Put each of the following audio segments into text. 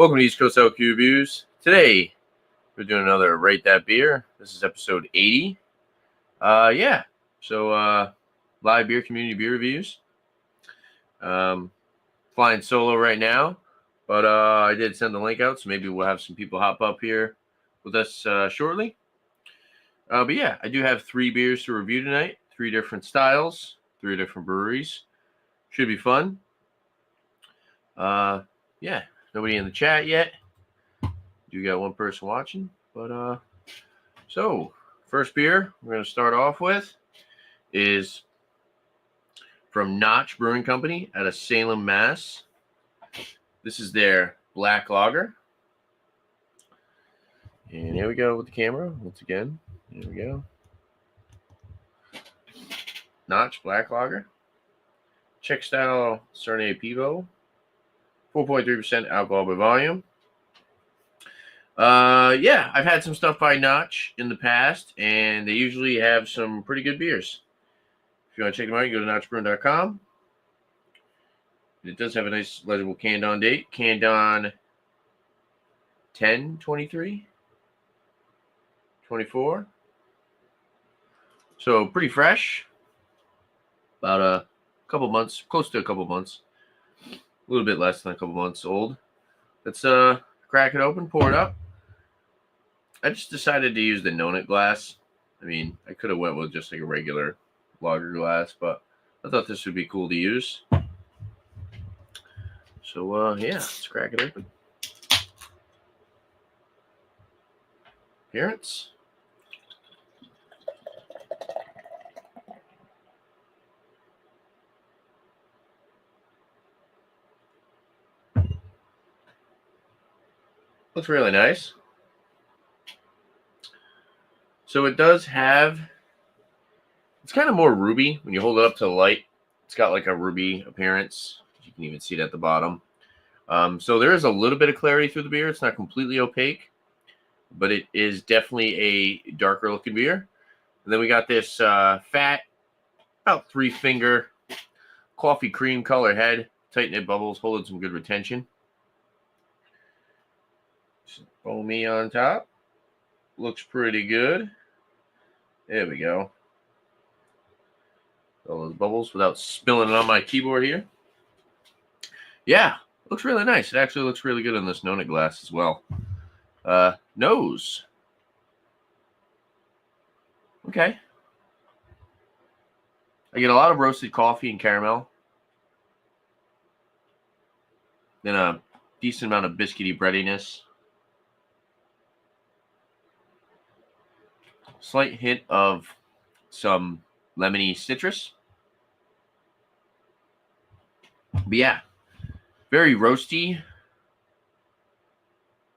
Welcome to East Coast LQ Reviews. Today, we're doing another Rate That Beer. This is episode 80. Live beer community beer reviews. Flying solo right now, but I did send the link out, so maybe we'll have some people hop up here with us shortly. I do have 3 beers to review tonight. 3 different styles, 3 different breweries. Should be fun. Nobody in the chat yet. Do got one person watching, but so first beer we're going to start off with is from Notch Brewing Company out of Salem, Mass. This is their black lager. And here we go with the camera once again. Here we go. Notch black lager. Czech style Sarnay Pivo. 4.3% alcohol by volume. I've had some stuff by Notch in the past, and they usually have some pretty good beers. If you want to check them out, you go to notchbrewing.com. It does have a nice legible canned on date. Canned on 10/23, 24. So pretty fresh. About a couple months, close to a couple months. A little bit less than a couple months old. Let's crack it open, pour it up. I just decided to use the Nonut glass. I mean, I could have went with just like a regular lager glass, but I thought this would be cool to use. So, let's crack it open. Appearance. Looks really nice. So it does have, it's kind of more ruby when you hold it up to the light. It's got like a ruby appearance. You can even see it at the bottom. So there is a little bit of clarity through the beer. It's not completely opaque, but it is definitely a darker looking beer. And then we got this fat, about 3-finger coffee cream color head, tight knit bubbles, holding some good retention. Foamy on top. Looks pretty good. There we go. All those bubbles without spilling it on my keyboard here. Yeah, looks really nice. It actually looks really good on this Nonut glass as well. Nose. Okay. I get a lot of roasted coffee and caramel. Then a decent amount of biscuity breadiness. Slight hint of some lemony citrus. But yeah, very roasty.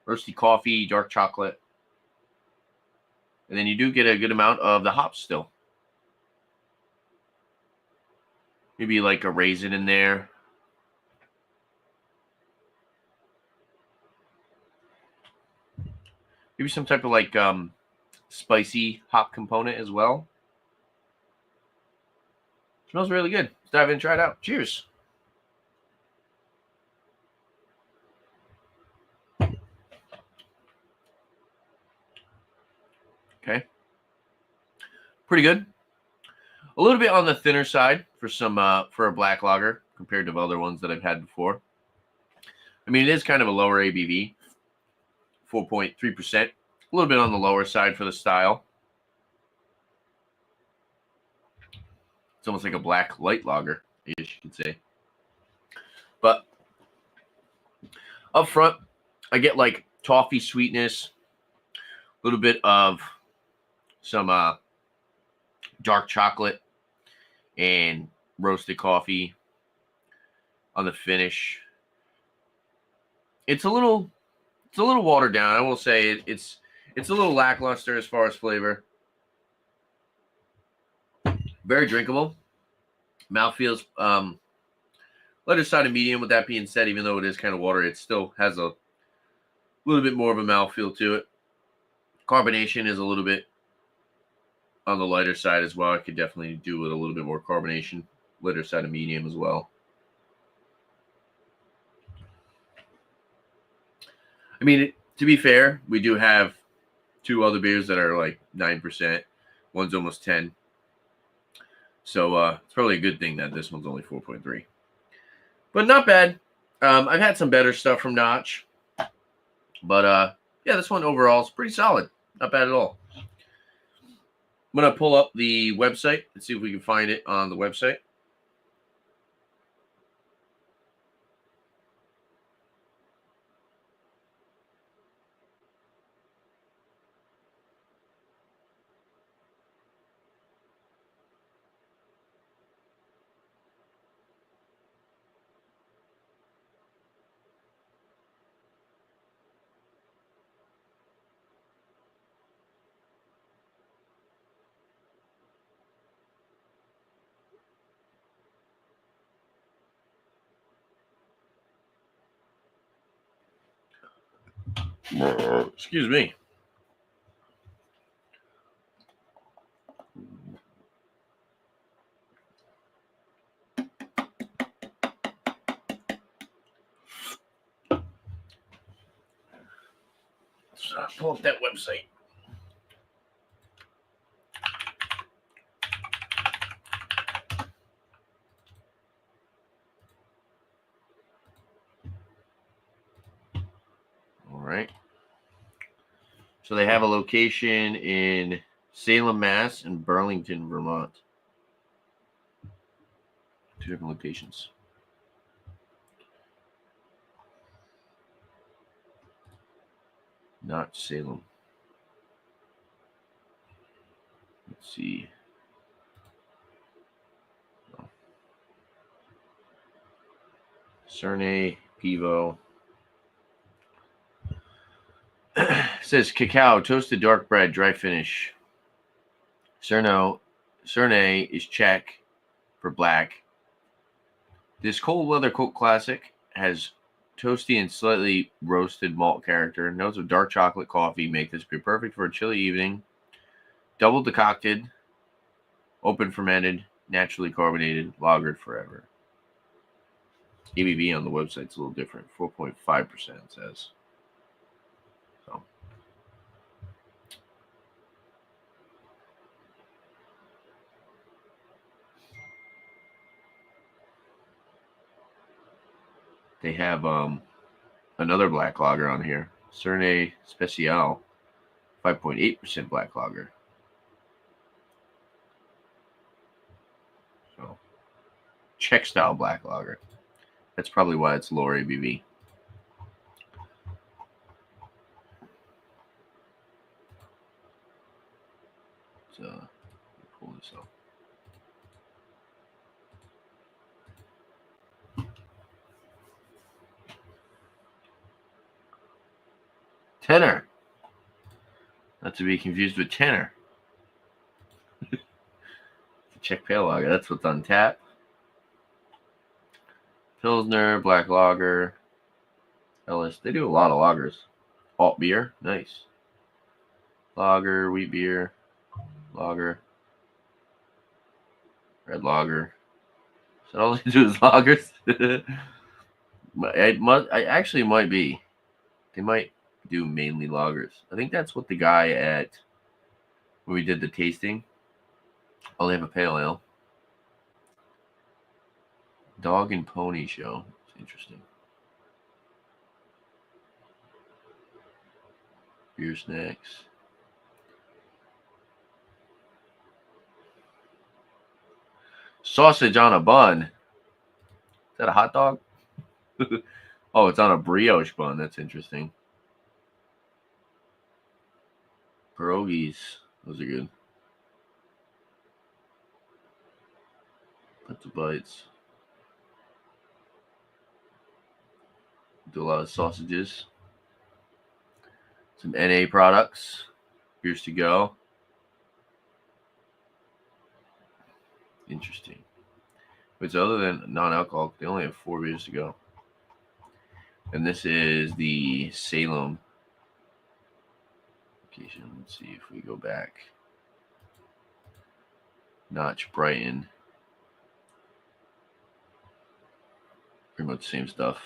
Roasty coffee, dark chocolate. And then you do get a good amount of the hops still. Maybe like a raisin in there. Maybe some type of like spicy hop component as well. Smells really good. Let's dive in and try it out. Cheers. Okay. Pretty good. A little bit on the thinner side for some for a black lager compared to other ones that I've had before. I mean, it is kind of a lower ABV, 4.3%. A little bit on the lower side for the style. It's almost like a black light lager, I guess you could say. But up front, I get like toffee sweetness, a little bit of some dark chocolate and roasted coffee on the finish. It's a little watered down. I will say it's a little lackluster as far as flavor. Very drinkable. Mouthfeels lighter side of medium. With that being said, even though it is kind of watery, it still has a little bit more of a mouthfeel to it. Carbonation is a little bit on the lighter side as well. I could definitely do with a little bit more carbonation. Lighter side of medium as well. I mean, to be fair, we do have two other beers that are like 9%. One's almost 10. So it's probably a good thing that this one's only 4.3. But not bad. I've had some better stuff from Notch. But yeah, this one overall is pretty solid. Not bad at all. I'm going to pull up the website and see if we can find it on the website. Excuse me. Let's pull up that website. All right. So they have a location in Salem, Mass, and Burlington, Vermont. Two different locations. Not Salem. Let's see. Oh. Cernay, Pivo. It says cacao, toasted dark bread, dry finish. Cernay is Czech for black. This cold weather Coke classic has toasty and slightly roasted malt character. Notes of dark chocolate coffee make this beer perfect for a chilly evening. Double decocted, open fermented, naturally carbonated, lagered forever. ABV on the website's a little different. 4.5% it says. So. They have another black lager on here. Cernay Special, 5.8% black lager. So, Czech style black lager. That's probably why it's lower ABV. So, pull this up. Tenor. Not to be confused with tenor. The Czech pale lager. That's what's on tap. Pilsner, black lager, Ellis. They do a lot of lagers. Alt beer. Nice. Lager, wheat beer, lager, red lager. So all they do is lagers. I actually might be. They might do mainly lagers. I think that's what the guy at when we did the tasting. Oh, they have a pale ale. Dog and Pony Show. It's interesting. Beer snacks. Sausage on a bun. Is that a hot dog? Oh, it's on a brioche bun. That's interesting. Pierogies. Those are good. Put the bites. Do a lot of sausages. Some NA products. Beers to go. Interesting. But other than non-alcoholic, they only have 4 beers to go. And this is the Salem location. Let's see if we go back. Notch, Brighton. Pretty much the same stuff.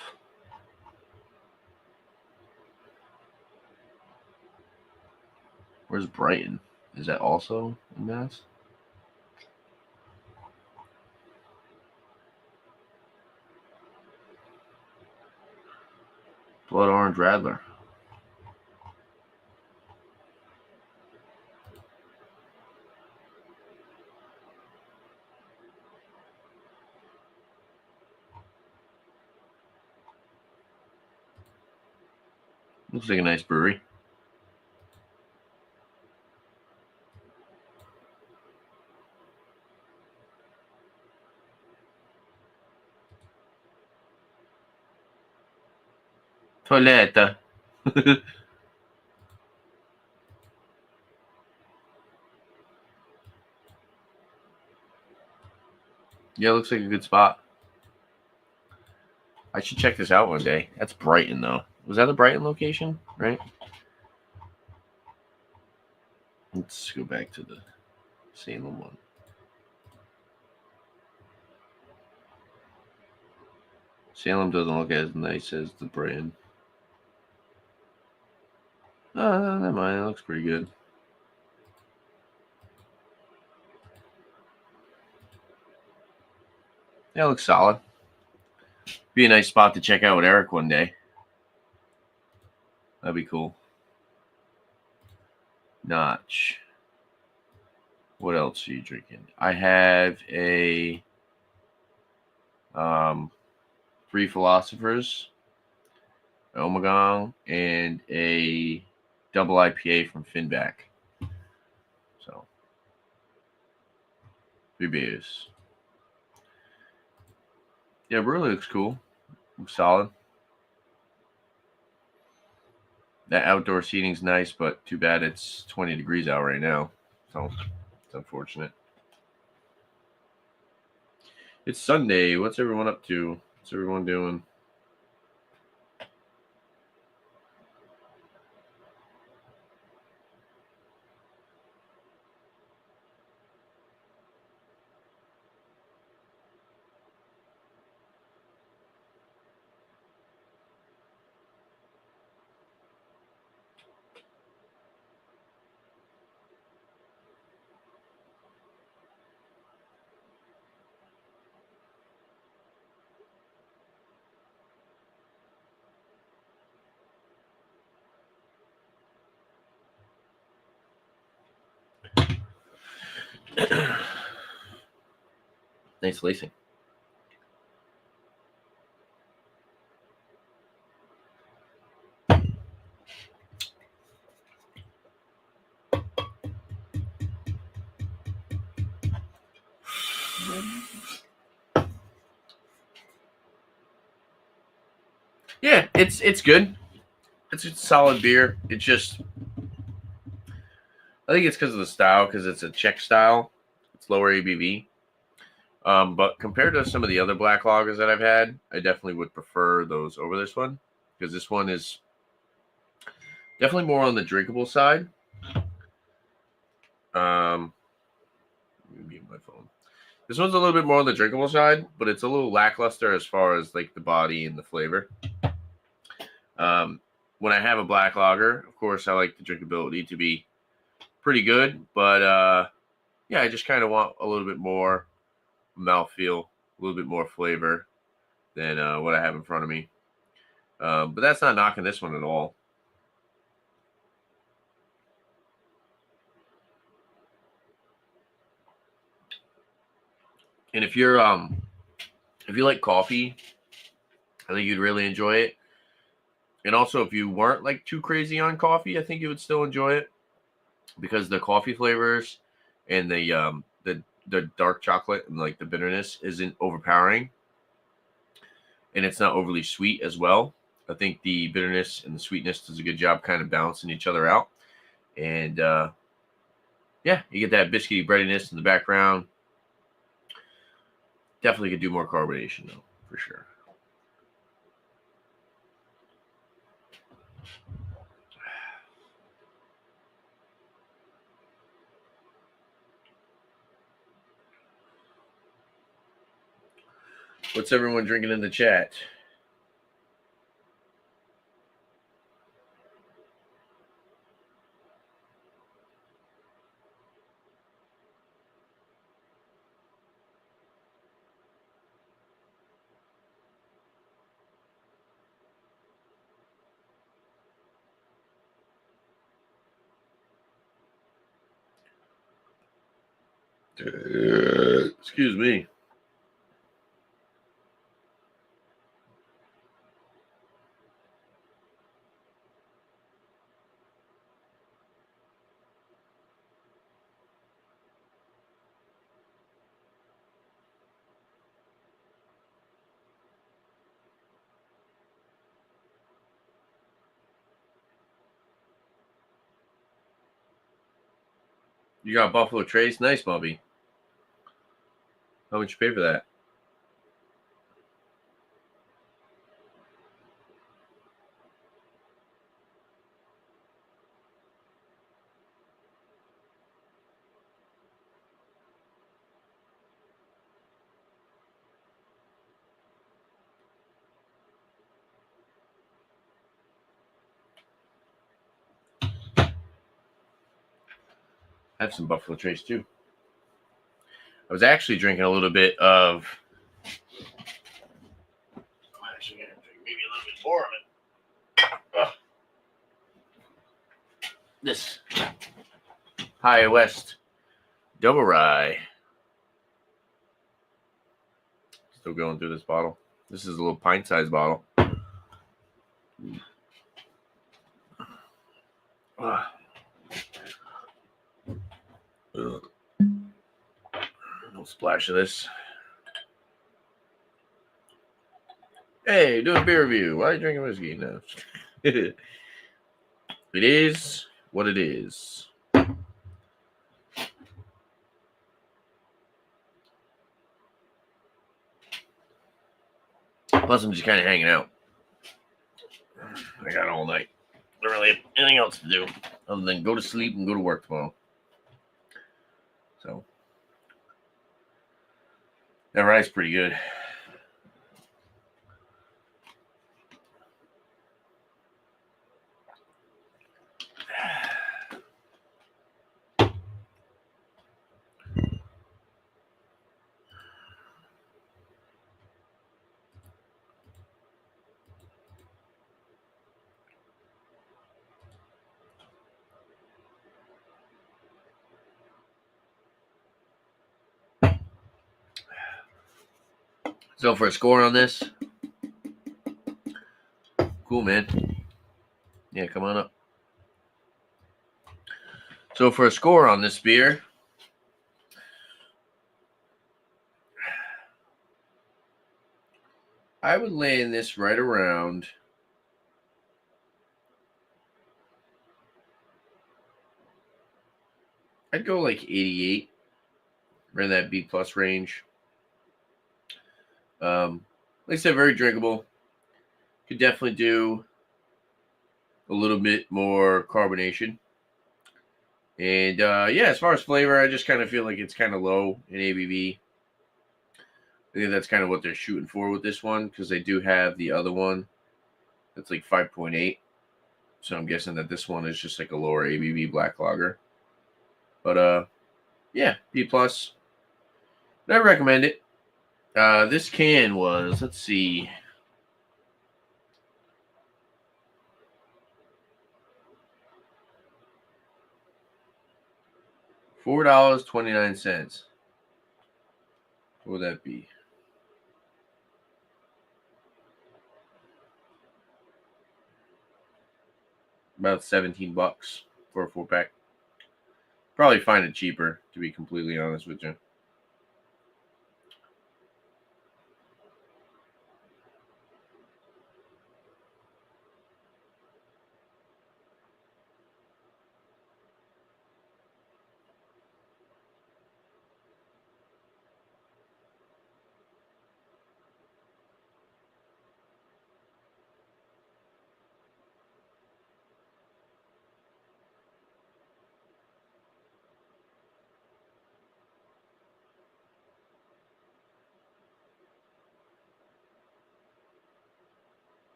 Where's Brighton? Is that also in Mass? Blood Orange Radler. Looks like a nice brewery. Toiletta. Yeah, looks like a good spot. I should check this out one day. That's Brighton, though. Was that the Brighton location, right? Let's go back to the Salem one. Salem doesn't look as nice as the Brighton. Never mind. It looks pretty good. Yeah, it looks solid. Be a nice spot to check out with Eric one day. That'd be cool. Notch. What else are you drinking? I have a Three Philosophers, Ommegang, and a double IPA from Finback. So, 3 beers. Yeah, really looks cool. Looks solid. That outdoor seating's nice, but too bad it's 20 degrees out right now. So, it's unfortunate. It's Sunday. What's everyone up to? What's everyone doing? Nice lacing. Yeah, it's good. It's a solid beer. It's just, I think it's because of the style, because it's a Czech style. It's lower ABV. But compared to some of the other black lagers that I've had, I definitely would prefer those over this one, because this one is definitely more on the drinkable side. Let me mute my phone. This one's a little bit more on the drinkable side, but it's a little lackluster as far as like the body and the flavor. When I have a black lager, of course, I like the drinkability to be pretty good, but yeah, I just kind of want a little bit more mouthfeel, a little bit more flavor than what I have in front of me. But that's not knocking this one at all. And if you like coffee, I think you'd really enjoy it. And also, if you weren't like too crazy on coffee, I think you would still enjoy it, because the coffee flavors and the dark chocolate and like the bitterness isn't overpowering, and it's not overly sweet as well. I think the bitterness and the sweetness does a good job kind of balancing each other out. And yeah, you get that biscuity breadiness in the background. Definitely could do more carbonation though, for sure. What's everyone drinking in the chat? Excuse me. You got Buffalo Trace? Nice, Bubby. How much you pay for that? I have some Buffalo Trace too. I was actually drinking a little bit of. I'm actually going to drink maybe a little bit more of it. Ugh. This High West Double Rye. Still going through this bottle. This is a little pint-sized bottle. Ugh. Ugh. No splash of this. Hey, do a beer review. Why are you drinking whiskey? No. It is what it is. Plus, I'm just kind of hanging out. I got all night. Don't really have anything else to do other than go to sleep and go to work tomorrow. So, that rye's pretty good. So for a score on this, cool, man. Yeah, come on up. So for a score on this beer, I would land this right around I'd go like 88, right in that B plus range. Like I said, very drinkable. Could definitely do a little bit more carbonation. And yeah, as far as flavor, I just kind of feel like it's kind of low in ABV. I think that's kind of what they're shooting for with this one because they do have the other one that's like 5.8. So I'm guessing that this one is just like a lower ABV black lager. But yeah, B plus. I recommend it. This can was, let's see, $4.29. What would that be? About $17 for a 4-pack. Probably find it cheaper, to be completely honest with you.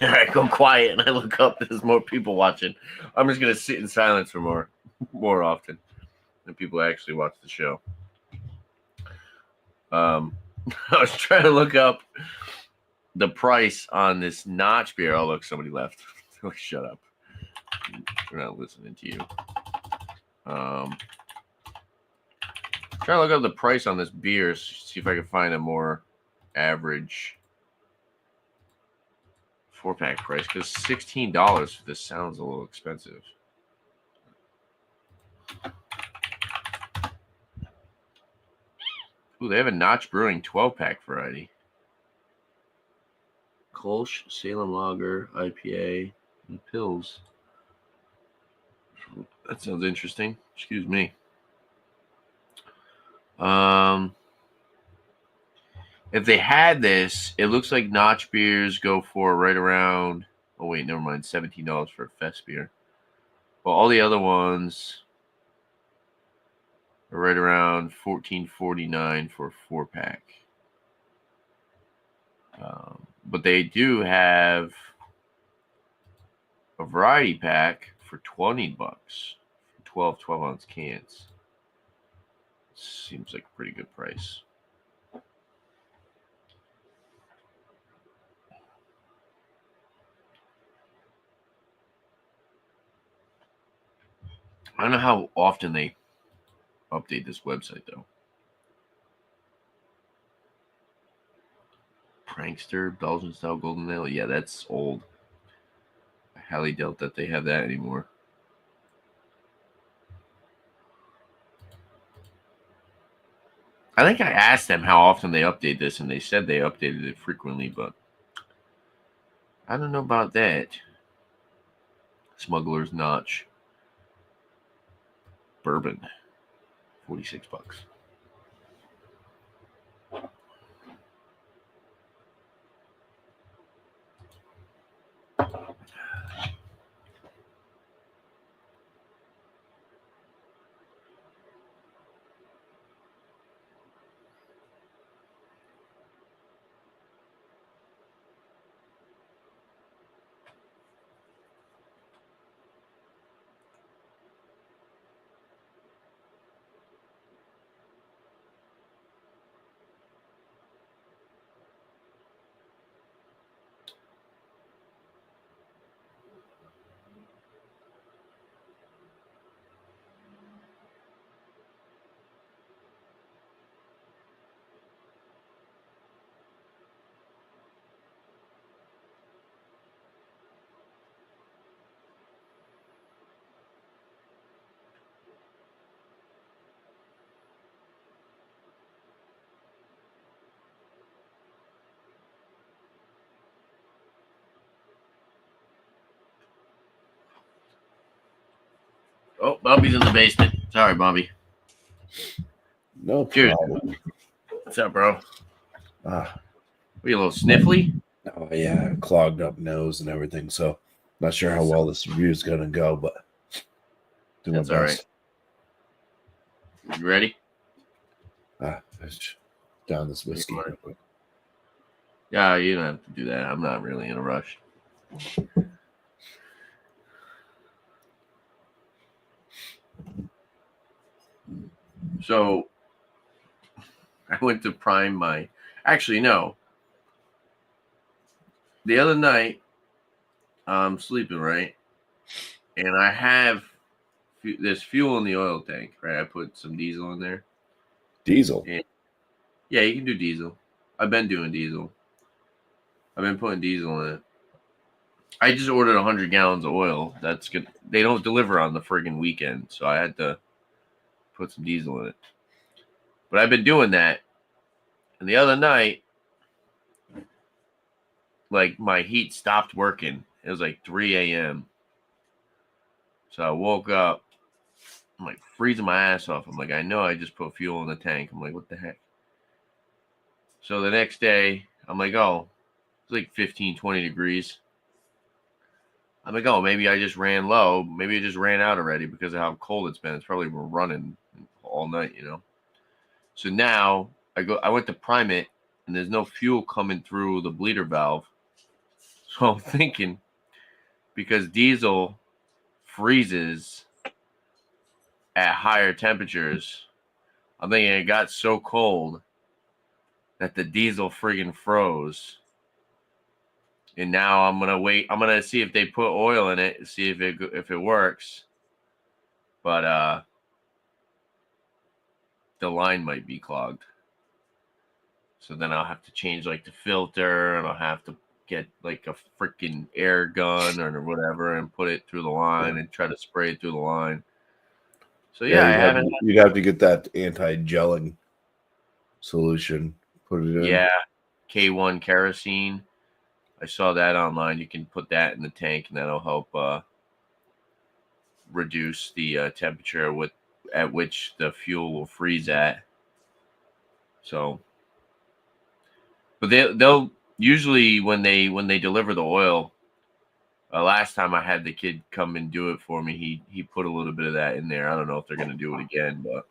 All right, go quiet, and I look up. There's more people watching. I'm just gonna sit in silence for more often than people actually watch the show. I was trying to look up the price on this Notch beer. Oh, look, somebody left. Oh, shut up. We're not listening to you. Trying to look up the price on this beer, see if I can find a more average 4-pack price, because $16 for this sounds a little expensive. Ooh, they have a Notch Brewing 12-pack variety. Kolsch, Salem Lager, IPA, and Pils. That sounds interesting. Excuse me. If they had this, it looks like Notch beers go for right around. Oh wait, never mind. $17 for a fest beer. Well, all the other ones are right around $14.49 for a 4-pack. But they do have a variety pack for $20 for 12-ounce cans. Seems like a pretty good price. I don't know how often they update this website, though. Prankster, Belgian style golden ale. Yeah, that's old. I highly doubt that they have that anymore. I think I asked them how often they update this, and they said they updated it frequently, but I don't know about that. Smuggler's Notch. Bourbon. $46. Oh, Bobby's in the basement. Sorry, Bobby. No problem. What's up, bro? Are you a little sniffly? Oh, yeah. Clogged up nose and everything. So, not sure how well this review is going to go, but do my best. All right. You ready? Down this whiskey. Yeah, you don't have to do that. I'm not really in a rush. So, I went to prime my. Actually, no. The other night, I'm sleeping, right? And I have this fuel in the oil tank, right? I put some diesel in there. Diesel? And, yeah, you can do diesel. I've been doing diesel. I've been putting diesel in it. I just ordered 100 gallons of oil. That's good. They don't deliver on the friggin' weekend, so I had to put some diesel in it. But I've been doing that. And the other night, like, my heat stopped working. It was like 3 a.m. So I woke up. I'm like freezing my ass off. I'm like, I know I just put fuel in the tank. I'm like, what the heck? So the next day, I'm like, oh, it's like 15, 20 degrees. I'm like, oh, maybe I just ran low. Maybe it just ran out already because of how cold it's been. It's probably been running all night, you know. So now I went to prime it, and there's no fuel coming through the bleeder valve. So I'm thinking, because diesel freezes at higher temperatures, I'm thinking it got so cold that the diesel friggin' froze. And now I'm gonna wait. I'm gonna see if they put oil in it, see if it works. But the line might be clogged. So then I'll have to change like the filter, and I'll have to get like a freaking air gun or whatever and put it through the line and try to spray it through the line. So yeah, I haven't. You'd have to get that anti-gelling solution. Put it in. Yeah, K1 kerosene. I saw that online. You can put that in the tank, and that'll help reduce the temperature at which the fuel will freeze at. So, but they'll usually when they deliver the oil. Last time I had the kid come and do it for me, he put a little bit of that in there. I don't know if they're gonna do it again, but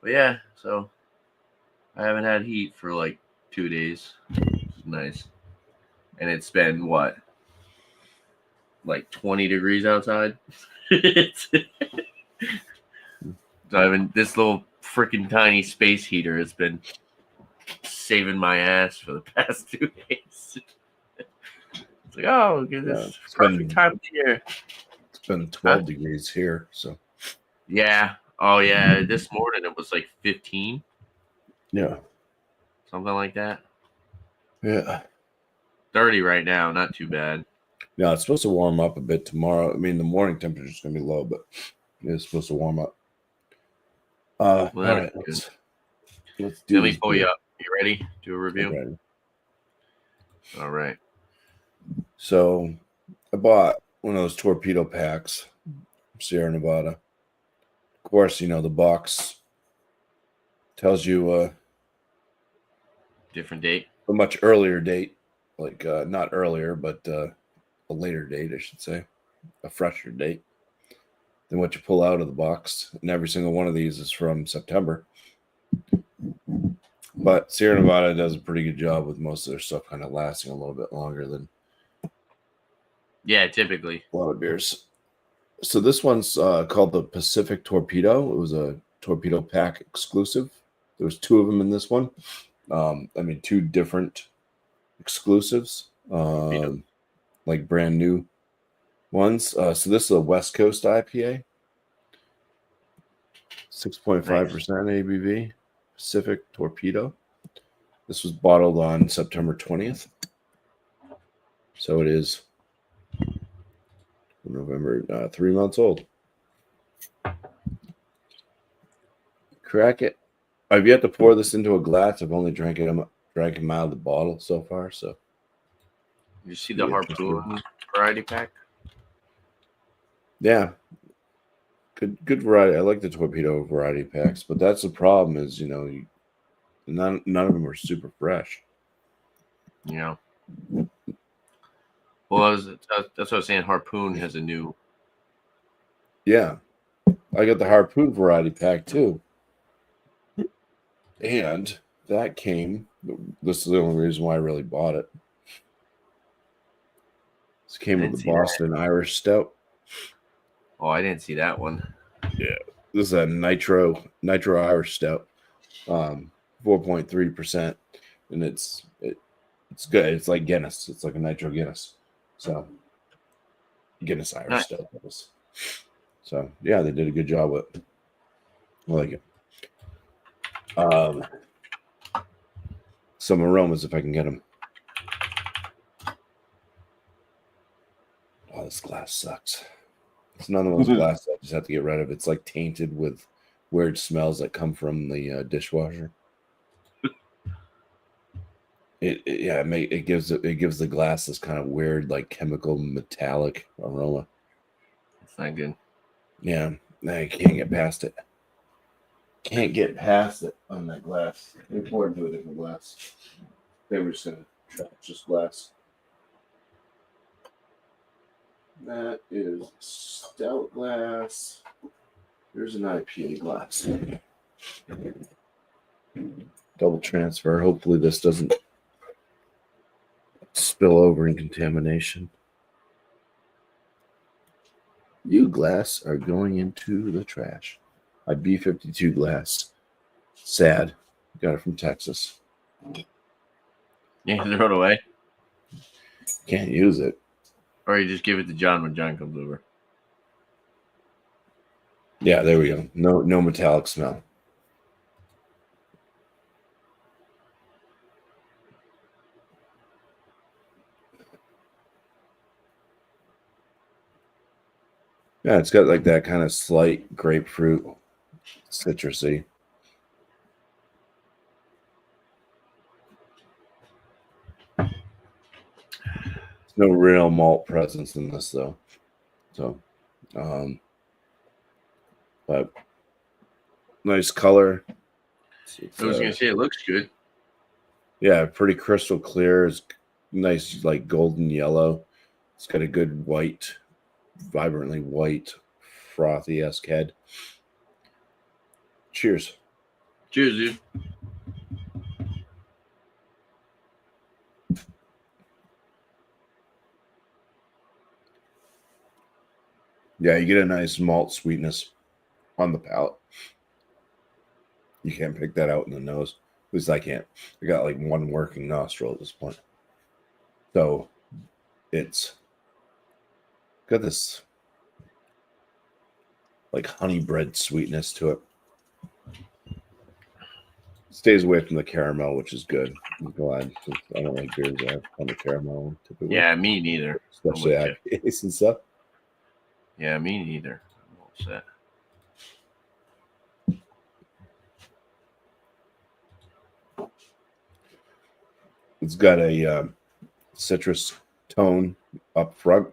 yeah. So I haven't had heat for like 2 days. It's nice, and it's been what, like 20 degrees outside. So I mean, this little freaking tiny space heater has been saving my ass for the past 2 days. It's like, oh, get this perfect time of the year. It's been 12 degrees here, so yeah. Oh yeah, this morning it was like 15. Yeah. Something like that. Yeah. 30 right now, not too bad. Yeah, it's supposed to warm up a bit tomorrow. I mean, the morning temperature is going to be low, but it's supposed to warm up. All right, let's do Let me pull you up. You ready? Do a review? Ready. All right. So I bought one of those torpedo packs from Sierra Nevada. Of course, you know, the box tells you different date. A much earlier date. Like not earlier, but a later date, I should say. A fresher date than what you pull out of the box. And every single one of these is from September. But Sierra Nevada does a pretty good job with most of their stuff kind of lasting a little bit longer than typically a lot of beers. So this one's called the Pacific Torpedo. It was a torpedo pack exclusive. There was 2 of them in this one. 2 different exclusives, like brand new ones. So this is a West Coast IPA, 6.5% ABV, Pacific Torpedo. This was bottled on September 20th. So it is November, 3 months old. Crack it. I've yet to pour this into a glass. I've only drank him out of the bottle so far. So you see the Harpoon variety pack? Yeah. Good variety. I like the torpedo variety packs, but that's the problem is, you know, none of them are super fresh. Yeah. Well, that's what I was saying. Harpoon has a new. Yeah. I got the Harpoon variety pack too. And that came, this is the only reason why I really bought it. This came with the Boston Irish Stout. Oh, I didn't see that one. Yeah. This is a Nitro Irish Stout. 4.3%. And it's good. It's like Guinness. It's like a Nitro Guinness. So Guinness Irish Stout. So yeah, they did a good job with it. I like it. Some aromas if I can get them. Oh, this glass sucks. It's another one's glass I just have to get rid of. It's like tainted with weird smells that come from the dishwasher. It gives the glass this kind of weird, like chemical metallic aroma. It's not good. Yeah, I can't get past it. Can't get past it on that glass. They pour into a different glass. They were just gonna try just glass. That is stout glass. Here's an IPA glass. Double transfer. Hopefully this doesn't spillover and contamination. You glass are going into the trash. My B52 glass. Sad. Got it from Texas. You can throw it away, Can't use it. or you just give it to John when John comes over. Yeah, there we go. No metallic smell. Yeah, it's got like that kind of slight grapefruit, citrusy. No real malt presence in this though. So, but nice color. I was gonna say it looks good. Yeah, pretty crystal clear. It's nice, like golden yellow. It's got a good white, vibrantly white, frothy-esque head. Cheers. Cheers, dude. Yeah, you get a nice malt sweetness on the palate. You can't pick that out in the nose. At least I can't. I got like one working nostril at this point. So it's got this like honey bread sweetness to it. Stays away from the caramel, which is good. I'm glad. I don't like beers that have on the caramel typically. Yeah, me neither. Especially IPAs and stuff. Yeah, me neither. I'm all set. It's got a citrus tone up front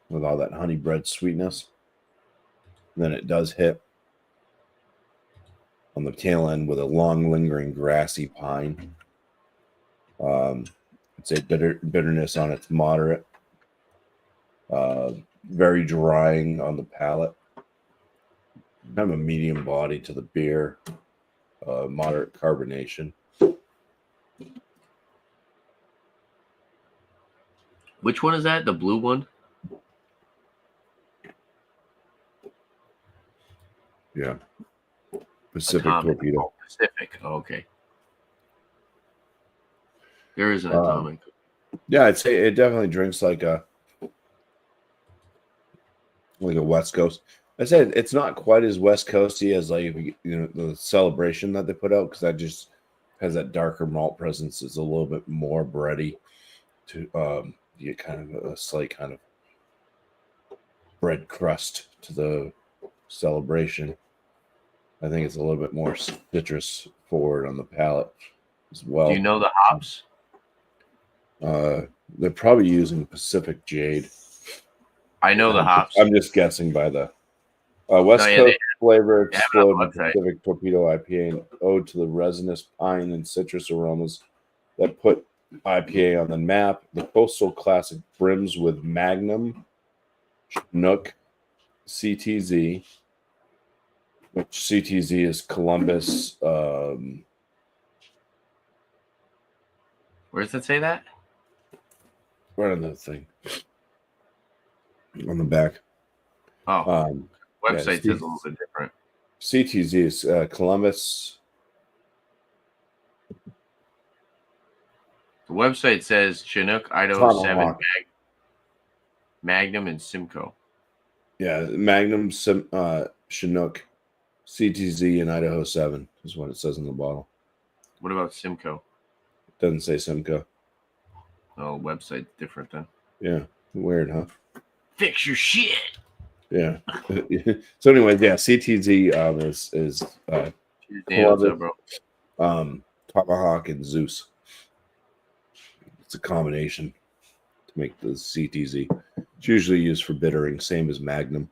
with all that honey bread sweetness. And then it does hit on the tail end with a long lingering grassy pine. I'd say bitterness on its moderate. Very drying on the palate. Kind of a medium body to the beer. Moderate carbonation. Which one is that? The blue one? Yeah. Pacific Atomic. Torpedo. Oh, Pacific. Oh, okay. There is an atomic. Yeah, I'd say it definitely drinks like a West Coast. I said it's not quite as West Coasty as like the Celebration that they put out, because that just has that darker malt presence. It's a little bit more bready. To you get kind of a slight kind of bread crust to the Celebration. I think it's a little bit more citrus forward on the palate as well. Do you know the hops? They're probably using Pacific Jade. I know the hops. I'm just guessing by the West Coast flavor explode Pacific Torpedo IPA, an ode to the resinous pine and citrus aromas that put IPA on the map. The coastal classic brims with Magnum, Chinook, CTZ, which CTZ is Columbus. Where does it say that? Right on the thing. On the back. Oh. Website says a little bit different. CTZ is Columbus. The website says Chinook, Idaho 7, Magnum, and Simcoe. Yeah, Magnum, Chinook, CTZ, and Idaho 7 is what it says in the bottle. What about Simcoe? Doesn't say Simcoe. Oh, website's different then. Yeah, weird, huh? Fix your shit. Yeah. So anyway, yeah, CTZ is Columbus, Tomahawk, and Zeus. It's a combination to make the CTZ. It's usually used for bittering, same as Magnum,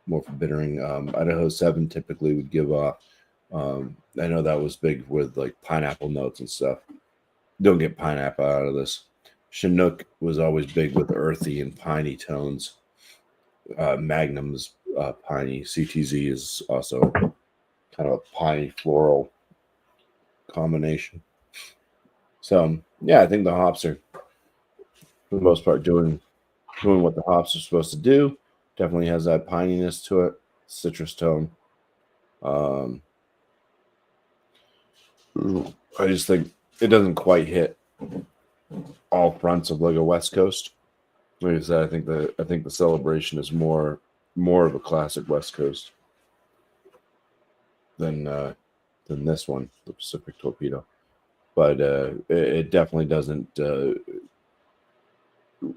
more for bittering. Idaho 7 typically would give off. I know that was big with like pineapple notes and stuff. Don't get pineapple out of this. Chinook was always big with earthy and piney tones. Magnum's piney. CTZ is also kind of a piney floral combination. So yeah, I think the hops are, for the most part, doing what the hops are supposed to do. Definitely has that pininess to it, citrus tone. I just think it doesn't quite hit all fronts of like a West Coast. Like I said, I think the celebration is more of a classic West Coast than this one, the Pacific Torpedo. But it definitely doesn't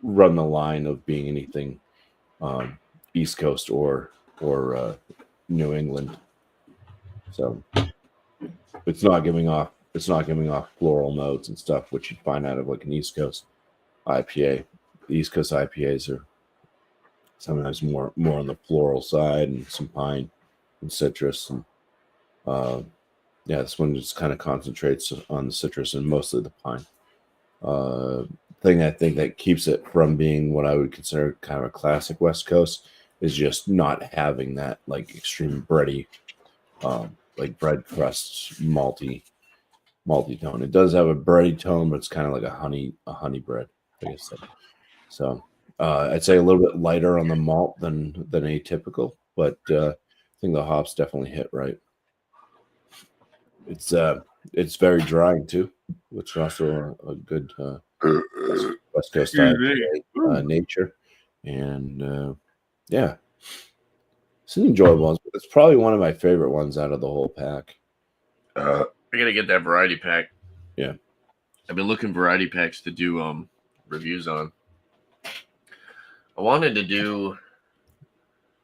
run the line of being anything East Coast or New England. So it's not giving off floral notes and stuff, which you'd find out of like an East Coast IPA. The East Coast IPAs are sometimes more on the floral side and some pine and citrus, and yeah, this one just kind of concentrates on the citrus and mostly the pine. Thing I think that keeps it from being what I would consider kind of a classic West Coast is just not having that like extreme bready, like bread crust malty tone. It does have a bready tone, but it's kind of like a honey bread, like I said. So I'd say a little bit lighter on the malt than atypical, but I think the hops definitely hit right. It's very dry too, which is also a good West Coast IPA nature, and yeah, it's an enjoyable one. It's probably one of my favorite ones out of the whole pack. I gotta get that variety pack. Yeah, I've been looking variety packs to do reviews on. I wanted to do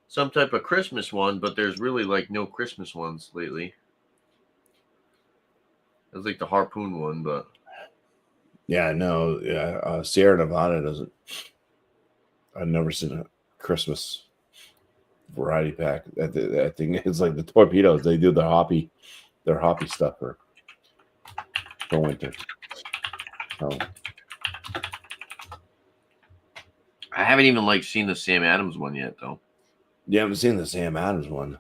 some type of Christmas one, but there's really like no Christmas ones lately. It's like the Harpoon one, but yeah, no, yeah. Sierra Nevada doesn't. I've never seen a Christmas variety pack. I think it's like the torpedoes. They do their hoppy stuff for winter. So I haven't even like seen the Sam Adams one yet, though. you haven't seen the Sam Adams one.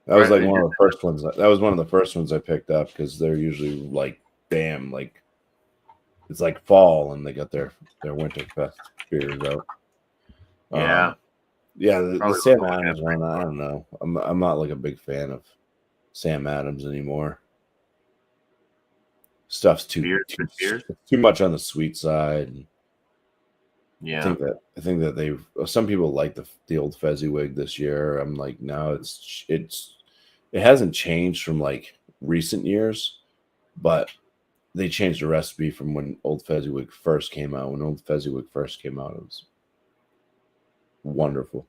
That was like one of the first ones. That was one of the first ones I picked up because they're usually like, bam, like it's like fall and they got their Winterfest beers out. Yeah, yeah. The Sam Adams one, I don't know. I'm not like a big fan of Sam Adams anymore. Stuff's too much on the sweet side. And yeah, I think that they've some people like the old Fezziwig this year. I'm like, no, it hasn't changed from like recent years, but they changed the recipe from when Old Fezziwig first came out. When Old Fezziwig first came out, it was wonderful.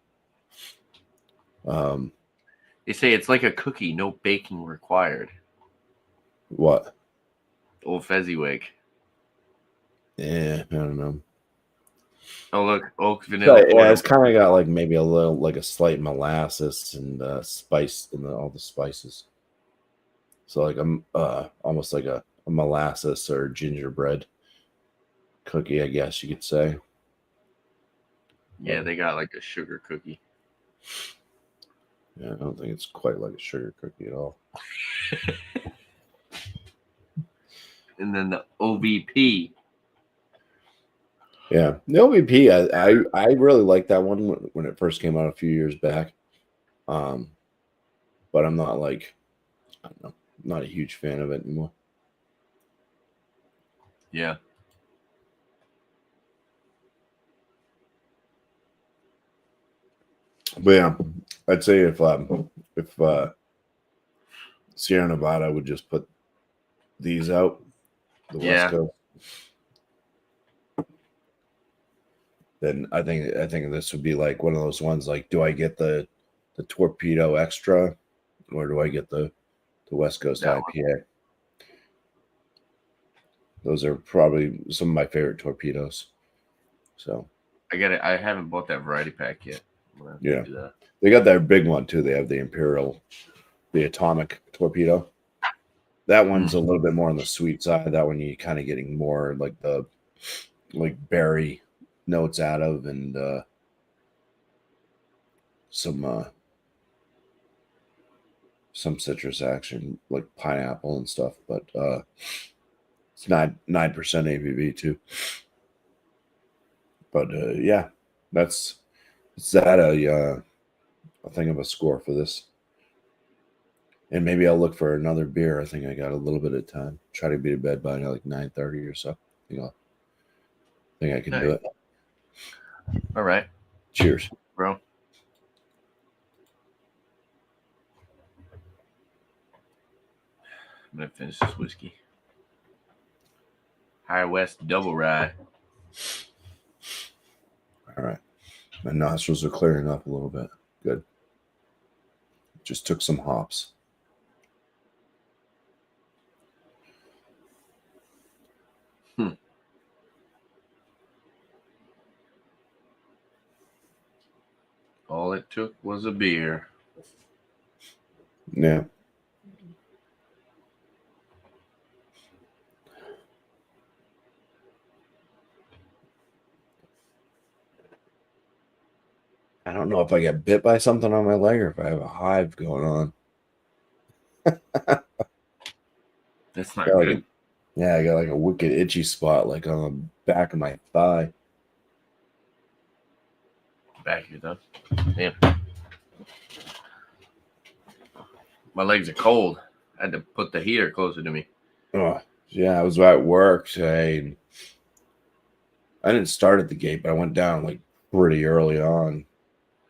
They say it's like a cookie, no baking required. What? Old Fezziwig. Yeah, I don't know. Oh look, oak vanilla. Yeah, it's kind of got like maybe a little like a slight molasses and spice in all the spices. So like almost like a molasses or gingerbread cookie, I guess you could say. Yeah, they got like a sugar cookie. Yeah, I don't think it's quite like a sugar cookie at all. And then the OVP. Yeah, the OVP, I really liked that one when it first came out a few years back. But I'm not like, I don't know, not a huge fan of it anymore. Yeah. But yeah, I'd say if Sierra Nevada would just put these out, the West Coast, then I think this would be like one of those ones. Like, do I get the Torpedo Extra, or do I get the West Coast IPA? Those are probably some of my favorite torpedoes. So I get it. I haven't bought that variety pack yet. Yeah, they got that big one too. They have the Imperial, the Atomic Torpedo. That one's a little bit more on the sweet side. That one you kind of getting more like the berry notes out of, and some some citrus action, like pineapple and stuff, but it's 9% ABV too. But yeah, is that a thing of a score for this? And maybe I'll look for another beer. I think I got a little bit of time. Try to be to bed by like 9:30 or so. I think I can do it. All right. Cheers, bro. I'm gonna finish this whiskey. High West Double Rye. All right. My nostrils are clearing up a little bit. Good. Just took some hops. All it took was a beer. Yeah. I don't know if I get bit by something on my leg or if I have a hive going on. That's not good. I got like a wicked itchy spot like on the back of my thigh. Back here, though. Damn. My legs are cold. I had to put the heater closer to me. Oh, yeah, I was at work today. I didn't start at the gate, but I went down like pretty early on.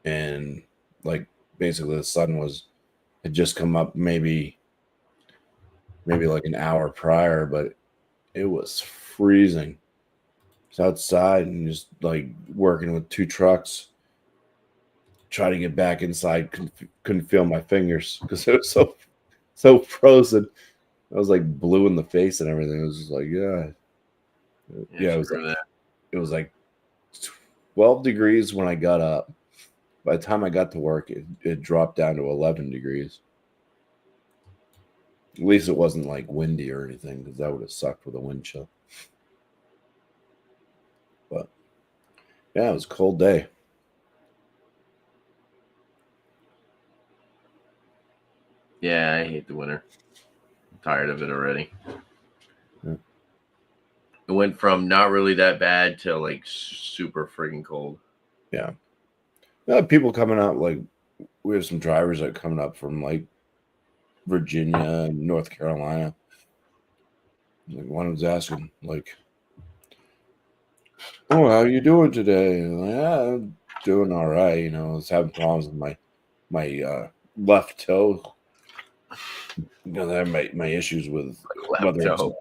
And like basically the sun had just come up maybe like an hour prior, but it was freezing. It's outside and just like working with 2 trucks. Try to get back inside, couldn't feel my fingers because it was so frozen. I was like blue in the face and everything. It was just like, yeah. It was like 12 degrees when I got up. By the time I got to work, it dropped down to 11 degrees. At least it wasn't like windy or anything, because that would have sucked with a wind chill. But yeah, it was a cold day. Yeah, I hate the winter. I'm tired of it already. Yeah. It went from not really that bad to like super friggin' cold. Yeah. People coming out, like we have some drivers that are coming up from like Virginia and North Carolina. Like one was asking, like, "Oh, how you doing today?" And like, I'm doing all right. I was having problems with my left toe. I have my issues with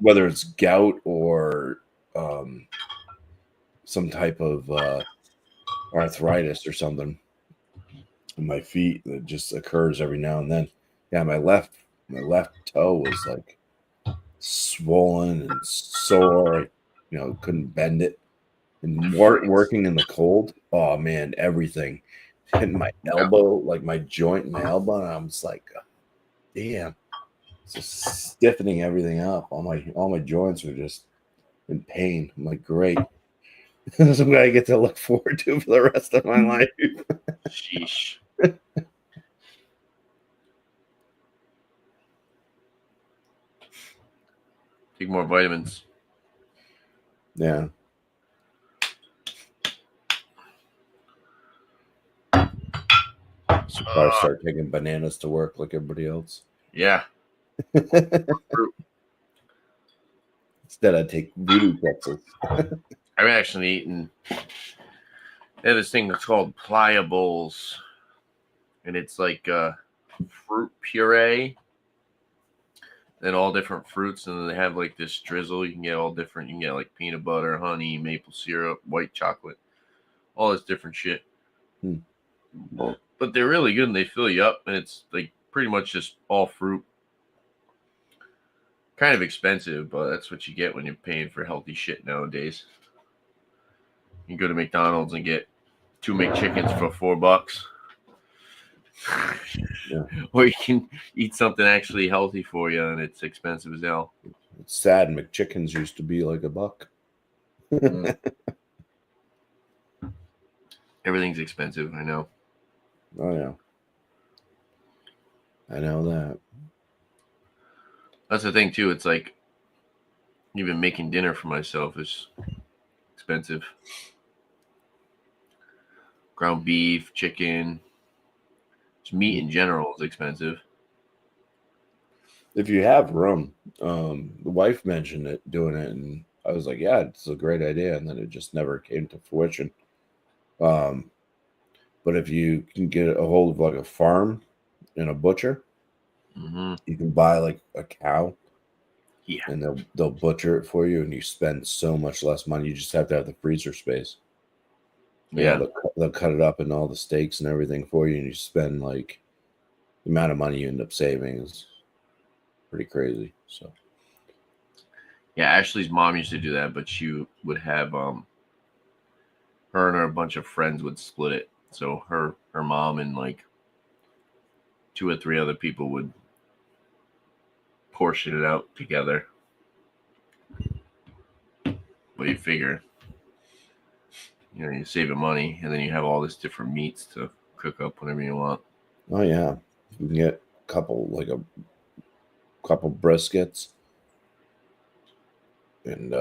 whether it's gout or some type of arthritis or something in my feet that just occurs every now and then. Yeah, my left toe was like swollen and sore. Couldn't bend it. And working in the cold, oh man, everything hitting my elbow, like my joint in my elbow, and I'm just like, damn, it's just stiffening everything up. All my joints are just in pain. I'm like, great. This is what I get to look forward to for the rest of my life. Sheesh. Take more vitamins. Yeah. Should probably start taking bananas to work like everybody else. Yeah. Instead, I take voodoo pretzels. I've actually eaten. They have this thing that's called Pliables, and it's like fruit puree and all different fruits, and then they have like this drizzle. You can get all different. You can get like peanut butter, honey, maple syrup, white chocolate, all this different shit. But they're really good, and they fill you up, and it's like pretty much just all fruit. Kind of expensive, but that's what you get when you're paying for healthy shit nowadays. You can go to McDonald's and get 2 McChickens for $4. Yeah. Or you can eat something actually healthy for you, and it's expensive as hell. It's sad. McChickens used to be like $1. Everything's expensive, I know. Oh yeah. I know that. That's the thing too. It's like even making dinner for myself is expensive. Ground beef, chicken, just meat in general is expensive. If you have room, the wife mentioned it, doing it, and I was like, yeah, it's a great idea. And then it just never came to fruition. But if you can get a hold of like a farm and a butcher, you can buy like a cow. Yeah. And they'll butcher it for you, and you spend so much less money. You just have to have the freezer space. Yeah. They'll cut it up in all the steaks and everything for you, and you spend like the amount of money you end up saving is pretty crazy. So Yeah, Ashley's mom used to do that, but she would have her and her bunch of friends would split it. So her mom and like 2 or 3 other people would portion it out together. But you figure, you're saving money, and then you have all this different meats to cook up whenever you want. oh yeah, you can get a couple briskets and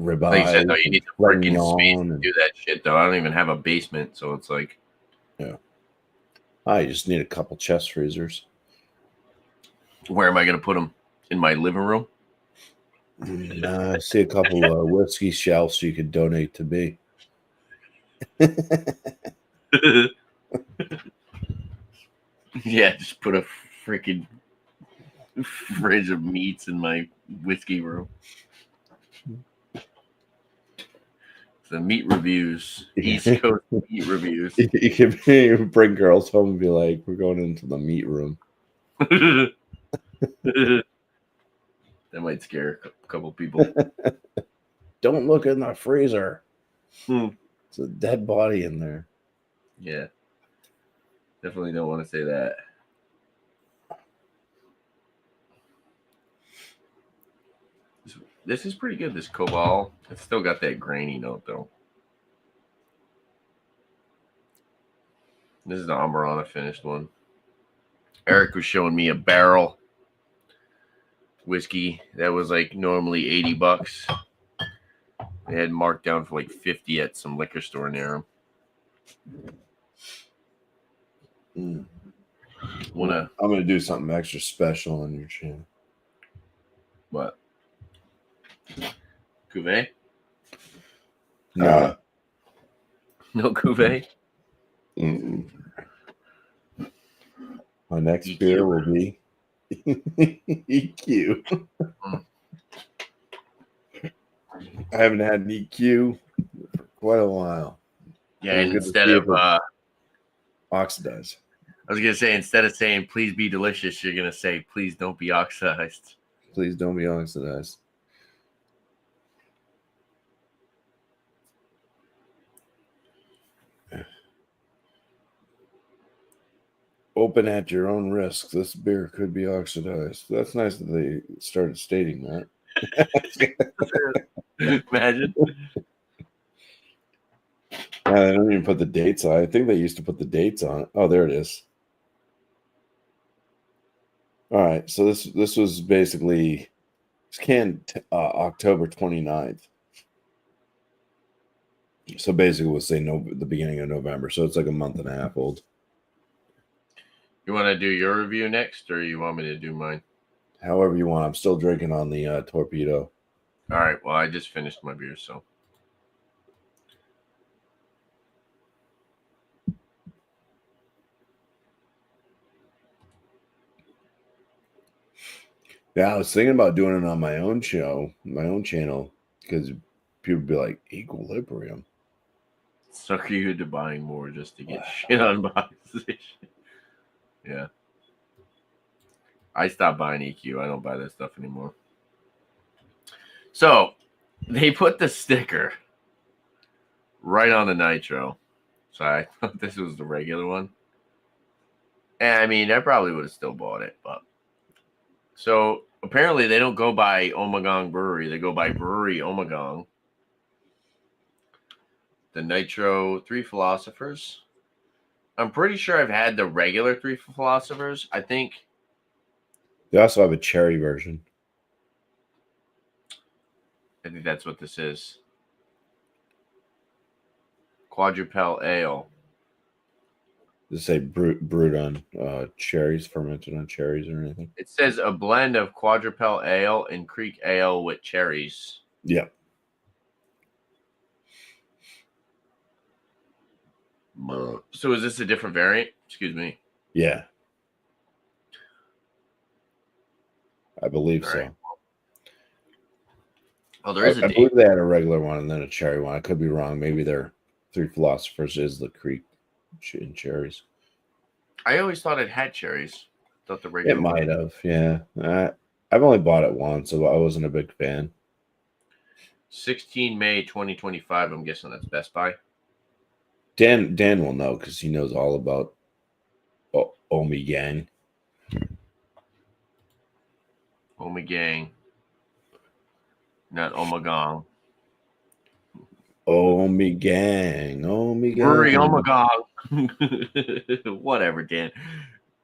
ribeye. Like you said, though, you need the freaking space to and do that shit. Though I don't even have a basement, so it's like, yeah, I just need a couple chest freezers. where am I going to put them? In my living room? I see a couple whiskey shelves you could donate to me. Yeah, just put a freaking fridge of meats in my whiskey room. The meat reviews, East Coast meat reviews. You can bring girls home and be like, "We're going into the meat room." That might scare a couple people. Don't look in the freezer. It's a dead body in there. Yeah. Definitely don't want to say that. This is pretty good, this Cobalt. It's still got that grainy note, though. This is the Amarana finished one. Eric was showing me a barrel whiskey that was like normally $80. They had marked down for like 50 at some liquor store near him. I'm gonna do something extra special on your channel. What? Cuvée? No. No cuvée? My next EQ. beer will be EQ. I haven't had an EQ for quite a while. Yeah, and instead of oxidized. I was gonna say, instead of saying please be delicious, you're gonna say please don't be oxidized. Please don't be oxidized. Open at your own risk. This beer could be oxidized. That's nice that they started stating that. Imagine. They don't even put the dates on. I think they used to put the dates on it. Oh, there it is. All right. So this was basically it's canned October 29th. So basically we'll say the beginning of November. So it's like a month and a half old. You want to do your review next, or you want me to do mine? However you want. I'm still drinking on the Torpedo. All right. Well, I just finished my beer, so. Yeah, I was thinking about doing it on my own show, my own channel, because people would be like, Equilibrium. Sucker you into buying more just to get shit on boxes. Yeah. I stopped buying EQ. I don't buy that stuff anymore. So they put the sticker right on the Nitro. So I thought this was the regular one. And I mean, I probably would have still bought it, but so apparently they don't go by Ommegang Brewery. They go by Brewery Ommegang. The Nitro, 3 Philosophers. I'm pretty sure I've had the regular Three Philosophers. I think They also have a cherry version. that's what this is. Quadrupel Ale. Does it say brewed on cherries, fermented on cherries or anything? It says a blend of Quadrupel Ale and Creek Ale with cherries. Yeah. So is this a different variant? Excuse me. Yeah. I believe All so. right. Oh, there is a I date. believe they had a regular one and then a cherry one. I could be wrong. Maybe their Three Philosophers is the Creek and cherries. I always thought it had cherries. I thought the It regular might one. have, yeah. I've only bought it once, so I wasn't a big fan. 16 May 2025. I'm guessing that's Best Buy. Dan will know because he knows all about Ommegang. Ommegang. Not Ommegang. Ommegang. Brewery Ommegang. Ommegang. Whatever, Dan.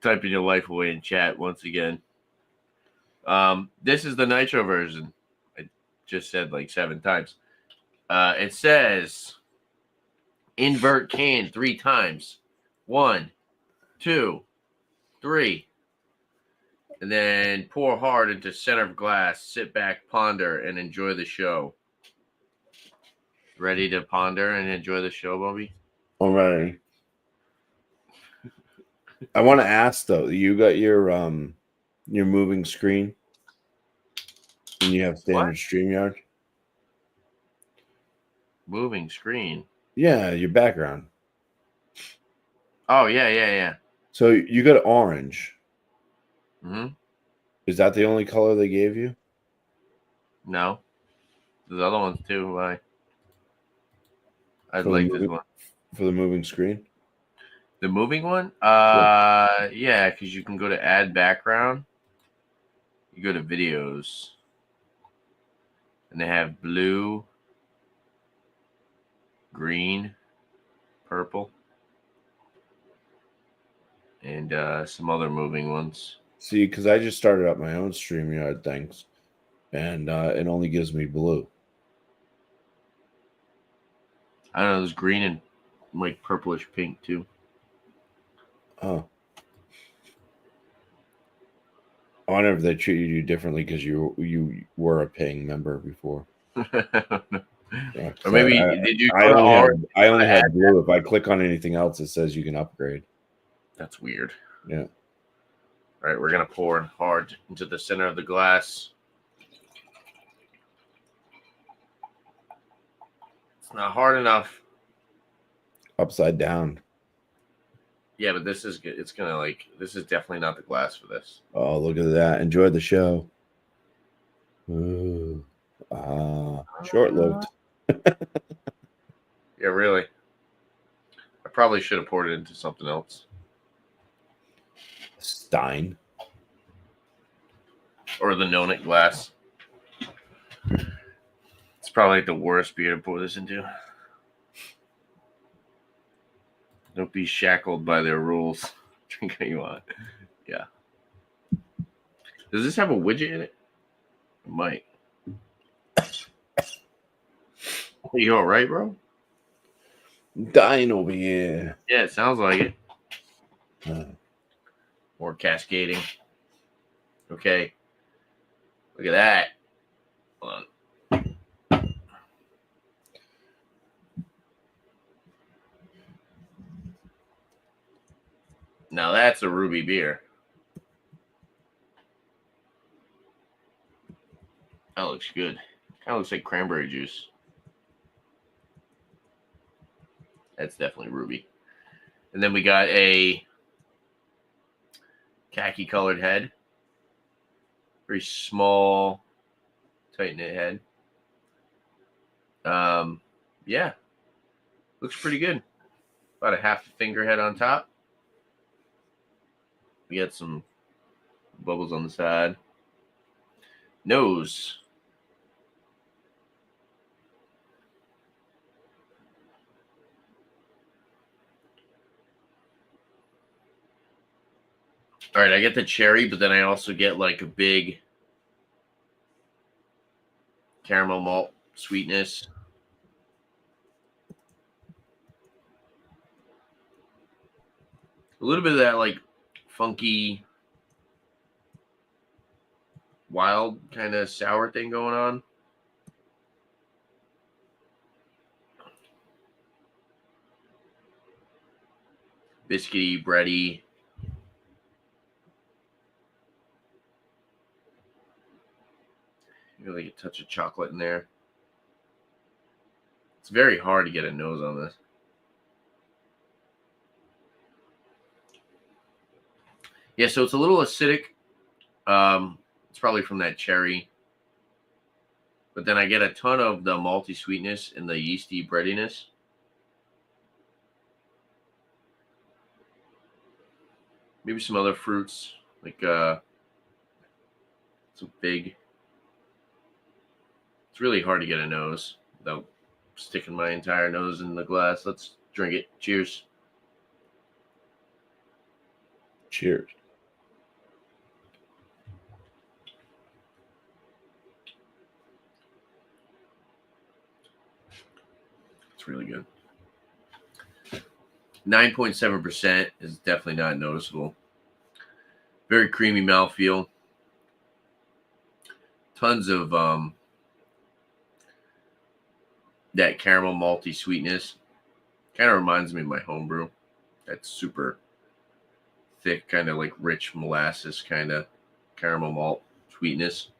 Typing your life away in chat once again. This is the Nitro version. I just said like 7 times. It says invert can 3 times. 1, 2, 3. And then pour hard into center of glass. Sit back, ponder, and enjoy the show. Ready to ponder and enjoy the show, Bobby? All right. I want to ask though, you got your moving screen and you have standard StreamYard? Moving screen. Yeah, your background. Oh, yeah. So you got orange. Mm-hmm. Is that the only color they gave you? No. There's other ones too. Why? I'd For like this one. For the moving screen? The moving one? Yeah, because you can go to add background. You go to videos. And they have blue, green, purple, and some other moving ones. See, because I just started up my own StreamYard things, and it only gives me blue. I don't know, there's green and like purplish pink too. Oh. I wonder if they treated you differently because you were a paying member before. Or maybe did you I go to only I only have have blue. If I click on anything else, it says you can upgrade. That's weird. Yeah. All right, we're gonna pour hard into the center of the glass. It's not hard enough. Upside down. Yeah, but this is good. It's gonna this is definitely not the glass for this. Oh, look at that. Enjoy the show. Ooh. Short-lived. Yeah, really. I probably should have poured it into something else. Stein. Or the Nonit glass. It's probably the worst beer to pour this into. Don't be shackled by their rules. Drink what you want. Yeah. Does this have a widget in it? It might. Are you all right, bro? Dying over here. Yeah, it sounds like it. More cascading. Okay. Look at that. Hold on. Now that's a ruby beer. That looks good. Kind of looks like cranberry juice. That's definitely ruby. And then we got a khaki colored head. Very small, tight knit head. Yeah. Looks pretty good. About a half a finger head on top. We got some bubbles on the side. Nose. All right, I get the cherry, but then I also get like a big caramel malt sweetness. A little bit of that like funky, wild kind of sour thing going on. Biscuity, bready. Really a touch of chocolate in there. It's very hard to get a nose on this. Yeah, so it's a little acidic. It's probably from that cherry. But then I get a ton of the malty sweetness and the yeasty breadiness. Maybe some other fruits, like some fig. It's really hard to get a nose without sticking my entire nose in the glass. Let's drink it. Cheers. Cheers. It's really good. 9.7% is definitely not noticeable. Very creamy mouthfeel. Tons of that caramel malty sweetness. Kind of reminds me of my homebrew. That's super thick, kind of like rich molasses kind of caramel malt sweetness.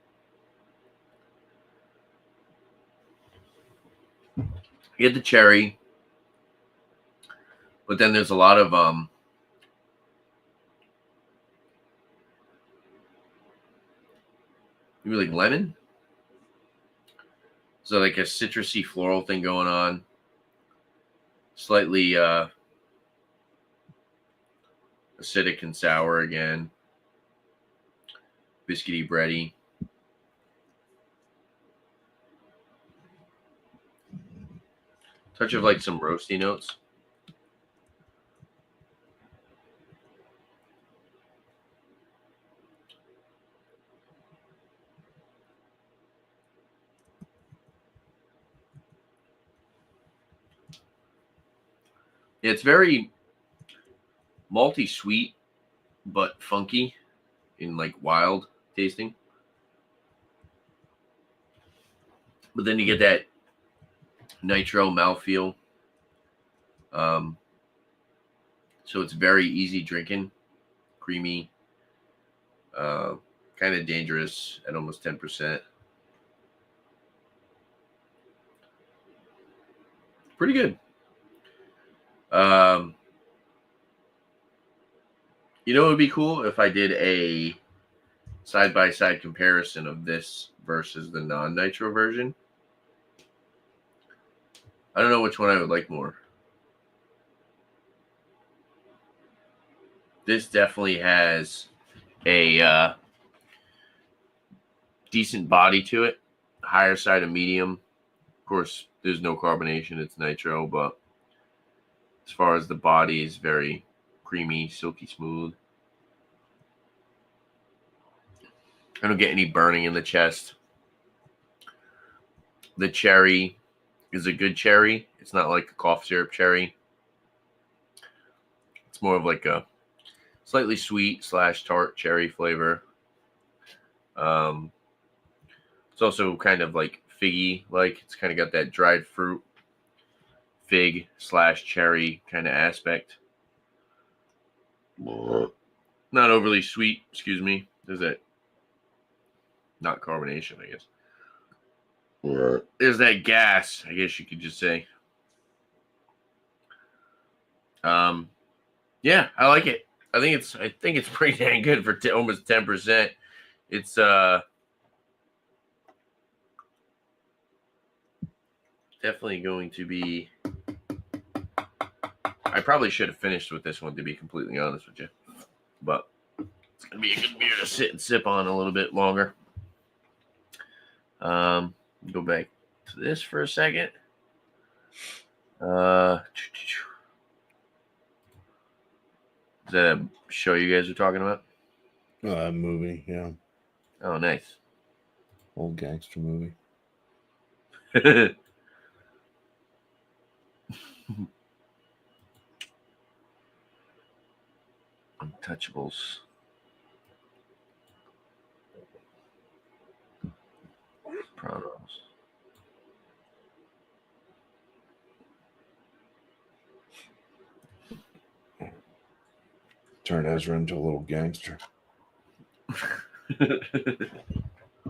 You get the cherry, but then there's a lot of maybe like lemon. So like a citrusy floral thing going on. Slightly acidic and sour again. Biscuity, bready. Touch of like some roasty notes. Yeah, it's very malty sweet, but funky and like wild tasting. But then you get that nitro mouthfeel. So it's very easy drinking, creamy, kind of dangerous at almost 10%. Pretty good. You know, it would be cool if I did a side-by-side comparison of this versus the non-nitro version. I don't know which one I would like more. This definitely has a decent body to it, higher side of medium. Of course, there's no carbonation, it's nitro, but as far as the body is very creamy, silky smooth. I don't get any burning in the chest. The cherry is a good cherry. It's not like a cough syrup cherry. It's more of like a slightly sweet / tart cherry flavor. It's also kind of like figgy, like it's kind of got that dried fruit, fig / cherry kind of aspect. Not overly sweet, excuse me. There's that, not carbonation, I guess. There's that gas, I guess you could just say. Yeah, I like it. I think it's pretty dang good for almost 10%. It's definitely going to be. I probably should have finished with this one, to be completely honest with you, but it's gonna be a good beer to sit and sip on a little bit longer. Go back to this for a second. Is that a show you guys are talking about? Movie, yeah. Oh, nice. Old gangster movie. Untouchables. Sopranos. Turned Ezra into a little gangster.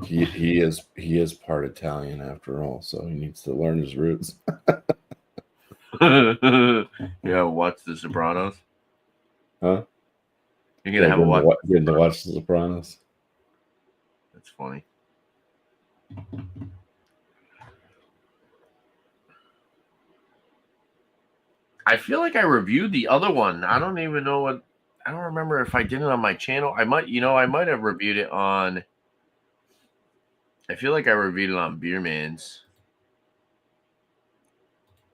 He is part Italian after all, so he needs to learn his roots. Yeah, watch The Sopranos. Huh? You're gonna have a watch. Getting to watch The Sopranos. That's funny. I feel like I reviewed the other one. I don't even know what. I don't remember if I did it on my channel. I might have reviewed it on. I feel like I reviewed it on Beer Man's.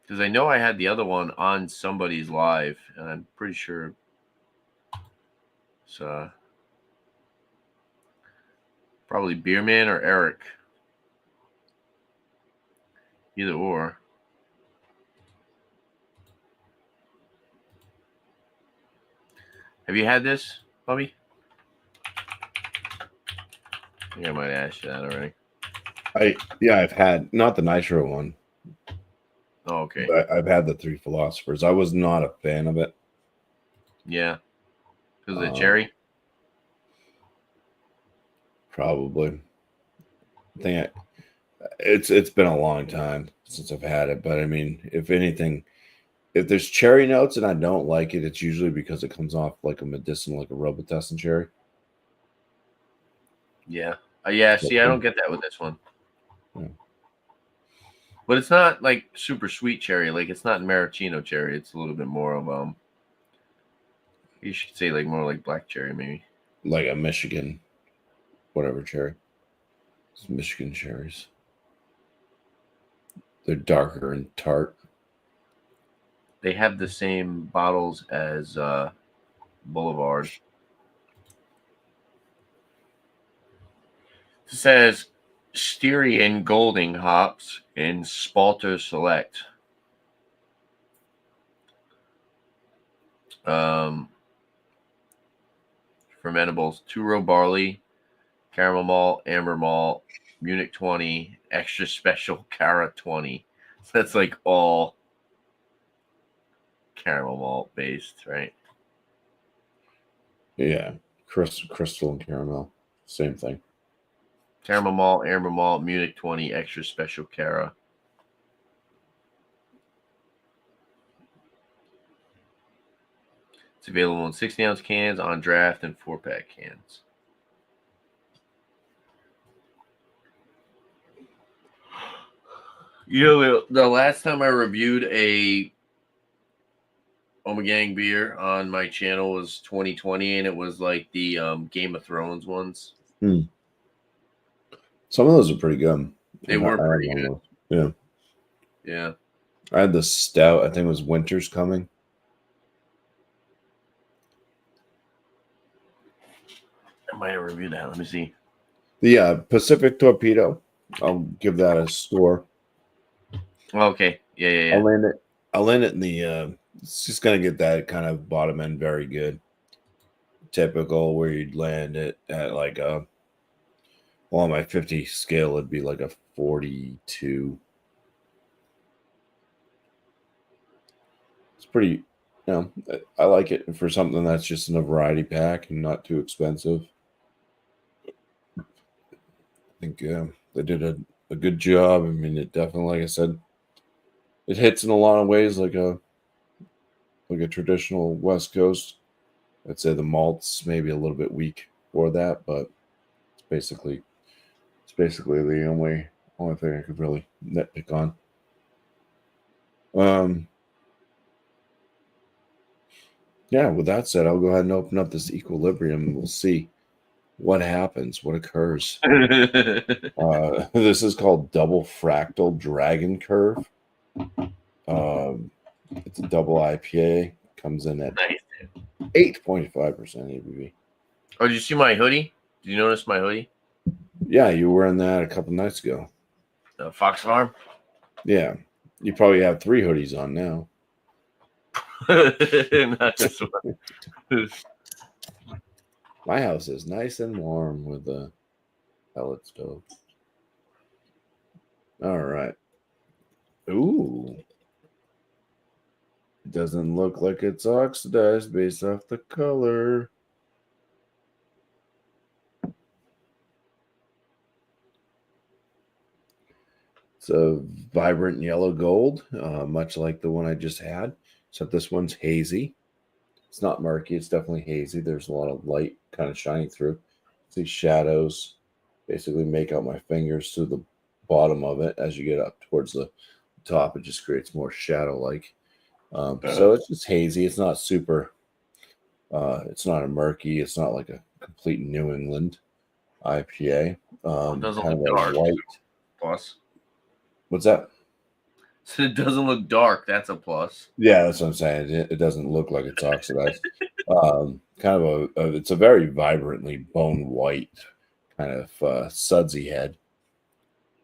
Because I know I had the other one on somebody's live, and I'm pretty sure it's probably Beerman or Eric. Either or. Have you had this, Bubby? I think I might have asked you that already. I've had not the Nitro one. Oh, okay. But I've had the 3 Philosophers. I was not a fan of it. Yeah. Because of the cherry? Probably. I think it's been a long time since I've had it, but I mean, if anything, if there's cherry notes and I don't like it, it's usually because it comes off like a medicinal, like a Robitussin cherry. Yeah. Yeah, see, I don't get that with this one. Yeah. But it's not like super sweet cherry. Like, it's not maraschino cherry. It's a little bit more of, you should say like more like black cherry, maybe. Like a Michigan, whatever cherry. It's Michigan cherries. They're darker and tart. They have the same bottles as Boulevard. It says Styrian Golding hops in Spalter Select. Fermentables: 2-row barley, caramel malt, amber malt, Munich 20, extra special Cara 20. So that's like all caramel malt based, right? Yeah, crystal and caramel, same thing. Caramel malt, amber malt, Munich 20, extra special Cara. It's available in 60-ounce cans, on draft, and 4-pack cans. You know, the last time I reviewed a Ommegang beer on my channel was 2020, and it was like the Game of Thrones ones. Some of those are pretty good. They were pretty good. Yeah. Yeah. I had the stout. I think it was Winter's Coming. I might have reviewed that. Let me see. The Pacific Torpedo. I'll give that a score. Okay. Yeah. I'll land it in the. It's just gonna get that kind of bottom end very good. Typical where you'd land it at like a. Well, on my 50 scale, it'd be like a 42. It's pretty. I like it for something that's just in a variety pack and not too expensive. I think they did a good job. I mean, it definitely, like I said, it hits in a lot of ways like a traditional West Coast. I'd say the malt's maybe a little bit weak for that, but it's basically the only thing I could really nitpick on. Yeah, with that said, I'll go ahead and open up this equilibrium and we'll see what happens, what occurs. This is called Double Fractal Dragon Curve. It's a double IPA. Comes in at 8.5% ABV. Oh, did you see my hoodie? Did you notice my hoodie? Yeah, you were wearing that a couple nights ago. Fox Farm. Yeah, you probably have 3 hoodies on now. Not this one. My house is nice and warm with the pellet stove. All right. Ooh. It doesn't look like it's oxidized based off the color. It's a vibrant yellow gold, much like the one I just had, except this one's hazy. It's not murky. It's definitely hazy. There's a lot of light kind of shining through. See shadows basically make out my fingers to the bottom of it. As you get up towards the top, it just creates more shadow-like. So it's just hazy. It's not super. It's not a murky. It's not like a complete New England IPA. It doesn't Kind of look a dark. white. Plus, What's that? so it doesn't look dark. That's a plus. Yeah, that's what I'm saying. It doesn't look like it's oxidized. Kind of it's a very vibrantly bone white kind of sudsy head.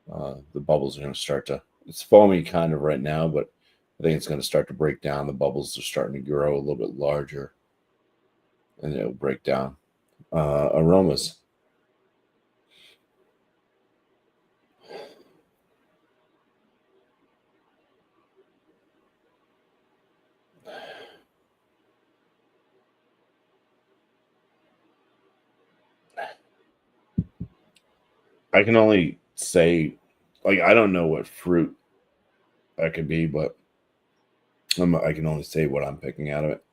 The bubbles are going to start to. It's foamy kind of right now, but I think it's going to start to break down. The bubbles are starting to grow a little bit larger, and it'll break down. Aromas. I can only say, like, I don't know what fruit that could be, but I can only say what I'm picking out of it.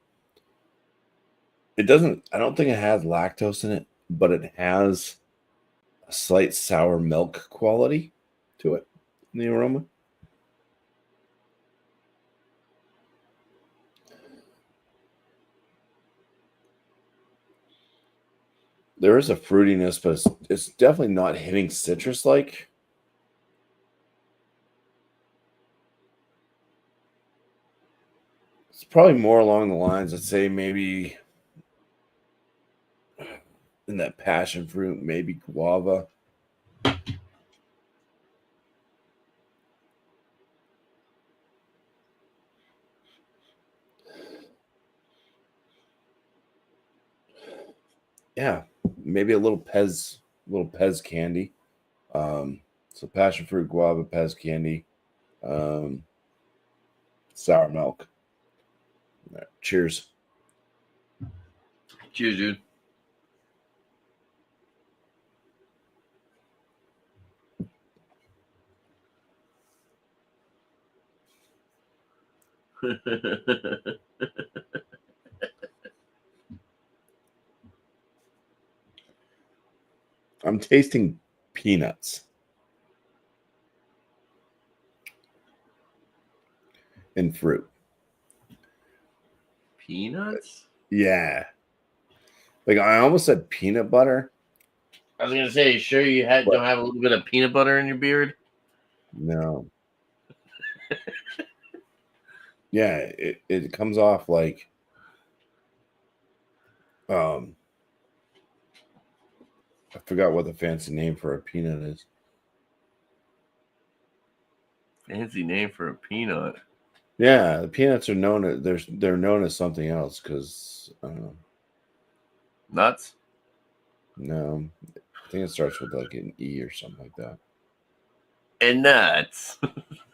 It doesn't, I don't think it has lactose in it, but it has a slight sour milk quality to it in the aroma. There is a fruitiness, but it's definitely not hitting citrus like. It's probably more along the lines, I'd say maybe in that passion fruit, maybe guava. Yeah, maybe a little Pez candy. So passion fruit, guava, Pez candy, um, sour milk. All right, cheers. Cheers, dude. I'm tasting peanuts and fruit. Peanuts? Yeah. Like I almost said peanut butter. I was gonna say, sure you don't have a little bit of peanut butter in your beard? No. Yeah, it comes off like I forgot what the fancy name for a peanut is. Fancy name for a peanut. Yeah, the peanuts are known as they're known as something else because Nuts? no, I think it starts with like an E or something like that. And nuts.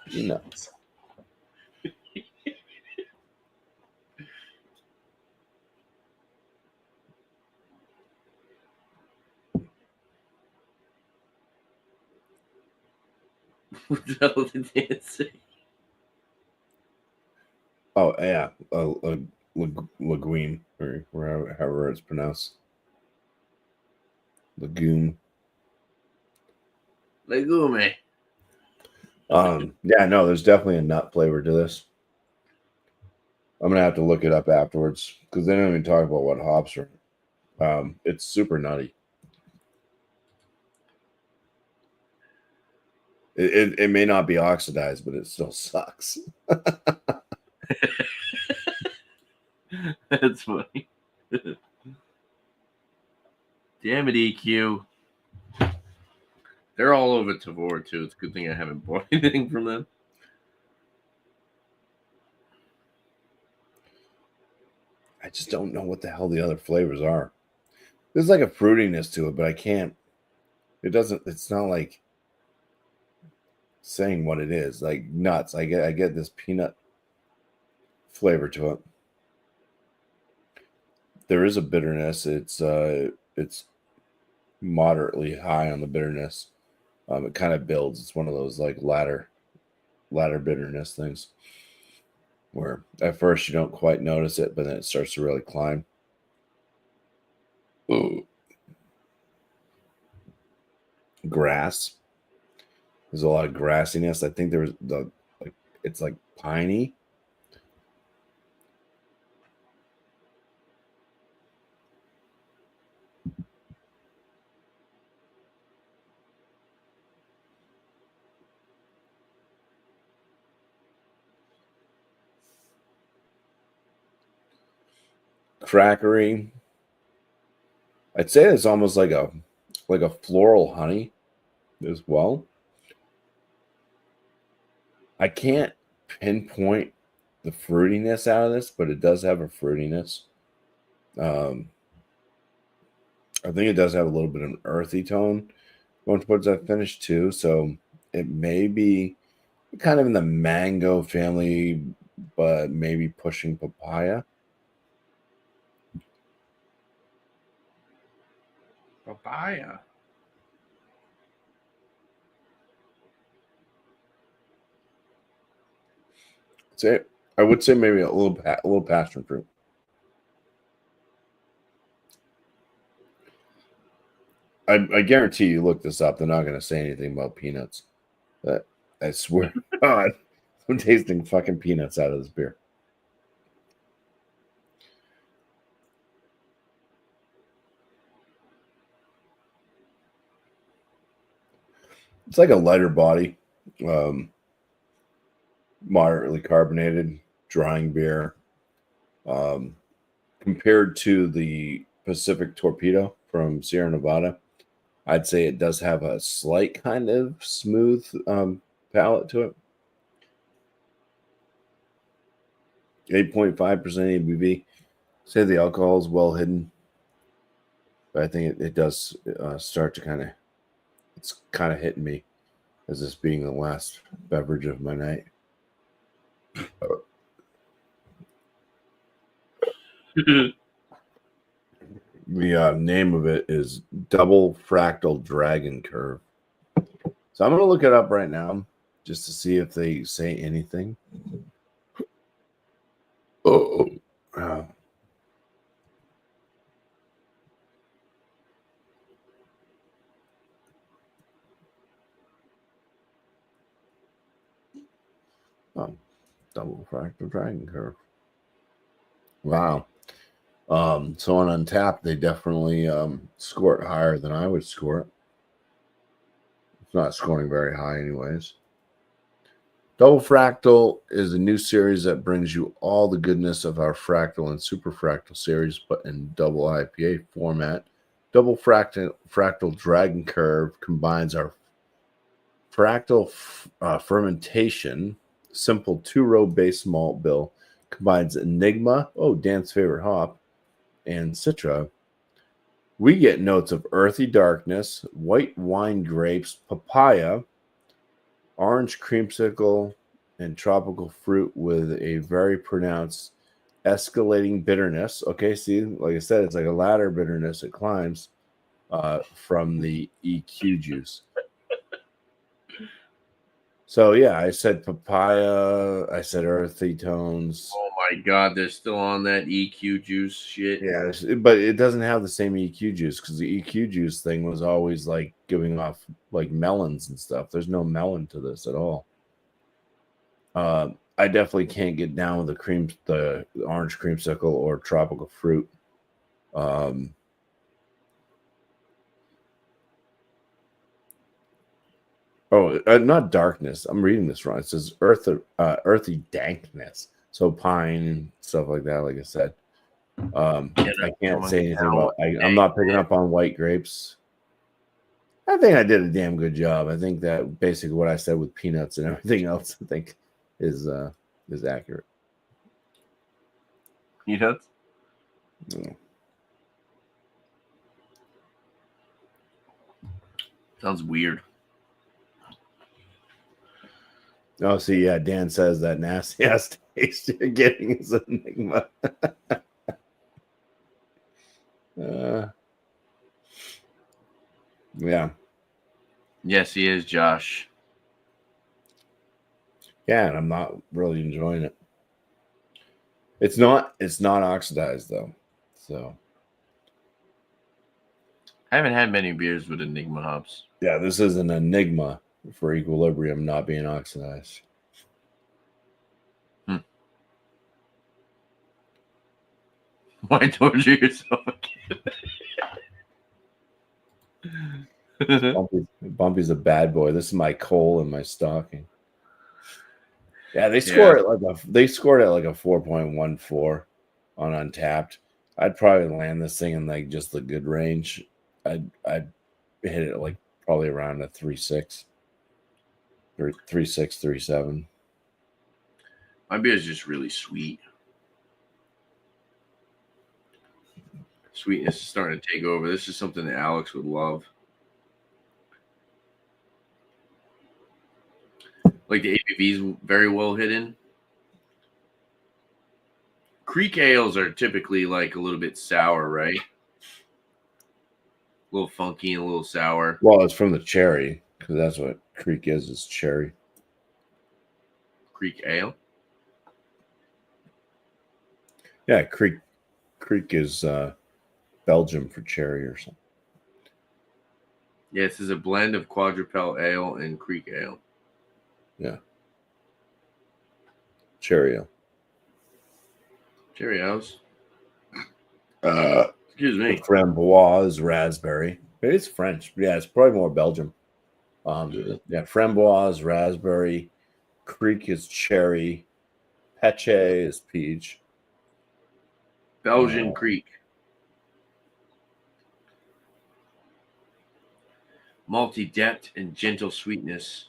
Peanuts. What the hell did it say? Oh yeah, legume or however it's pronounced. Legume. Legume. Yeah, no, there's definitely a nut flavor to this. I'm gonna have to look it up afterwards because they don't even talk about what hops are. It's super nutty. It may not be oxidized, but it still sucks. That's funny. Damn it, EQ. They're all over Tavor too. It's a good thing I haven't bought anything from them. I just don't know what the hell the other flavors are. There's like a fruitiness to it, but I can't. It's not like saying what it is. Like nuts. I get this peanut flavor to it. There is a bitterness. It's moderately high on the bitterness. It kind of builds. It's one of those like ladder bitterness things where at first you don't quite notice it, but then it starts to really climb. Ooh. Grass. There's a lot of grassiness. I think there's it's like piney. Crackery. I'd say it's almost like a floral honey as well. I can't pinpoint the fruitiness out of this, but it does have a fruitiness. I think it does have a little bit of an earthy tone going towards that finish too. So it may be kind of in the mango family, but maybe pushing papaya. Papaya. I would say maybe a little passion fruit. I guarantee you look this up. They're not going to say anything about peanuts. But I swear to God, I'm tasting fucking peanuts out of this beer. It's like a lighter body, moderately carbonated, drying beer. Compared to the Pacific Torpedo from Sierra Nevada, I'd say it does have a slight kind of smooth palate to it. 8.5% ABV. Say the alcohol is well hidden, but I think it does start to it's kind of hitting me as this being the last beverage of my night. The name of it is Double Fractal Dragon Curve. So I'm going to look it up right now just to see if they say anything. Oh. Double Fractal Dragon Curve. Wow. So on Untappd, they definitely score it higher than I would score it. It's not scoring very high anyways. Double Fractal is a new series that brings you all the goodness of our Fractal and Super Fractal series, but in double IPA format. Double Fractal Dragon Curve combines our fractal fermentation, simple 2-row base malt bill, combines Enigma, Dan's favorite hop, and Citra. We get notes of earthy darkness, white wine grapes, papaya, orange creamsicle, and tropical fruit with a very pronounced escalating bitterness. Okay, see, like I said, it's like a ladder bitterness. It climbs from the EQ juice. So yeah, I said papaya. I said earthy tones. Oh my God, they're still on that EQ juice shit. Yeah, but it doesn't have the same EQ juice because the EQ juice thing was always like giving off like melons and stuff. There's no melon to this at all. I definitely can't get down with the orange creamsicle or tropical fruit. Not darkness. I'm reading this wrong. It says earthy dankness. So pine and stuff like that, like I said. I can't say anything about. I'm Hey, not picking up on white grapes. I think I did a damn good job. I think that basically what I said with peanuts and everything else, I think is accurate. Peanuts? Yeah. Sounds weird. Oh, see, yeah, Dan says that nasty ass taste you're getting is an enigma. Yeah. Yes, he is, Josh. Yeah, and I'm not really enjoying it. It's not oxidized though. So I haven't had many beers with Enigma hops. yeah, this is an enigma for equilibrium not being oxidized. Why torture yourself again? Bumpy's a bad boy. This is my coal in my stocking. Yeah, they scored it like they scored it like a 4.14 on Untapped. I'd probably land this thing in like just the good range. I'd hit it like probably around a 3.6 or 3.6, 3.7. My beer is just really sweet. Sweetness is starting to take over. This is something that Alex would love. Like the ABV is very well hidden. Creek ales are typically like a little bit sour, right? A little funky and a little sour. Well, it's from the cherry because that's what Creek is cherry. Creek ale? Yeah, Creek is Belgium for cherry or something. Yeah, this is a blend of Quadrupel ale and Creek ale. Yeah. Cherry ale. Cheerios. Excuse me. Framboise, raspberry. It's French. Yeah, it's probably more Belgium. Yeah, framboise, raspberry. Creek is cherry. Peche is peach. Belgian Creek. Malty depth and gentle sweetness.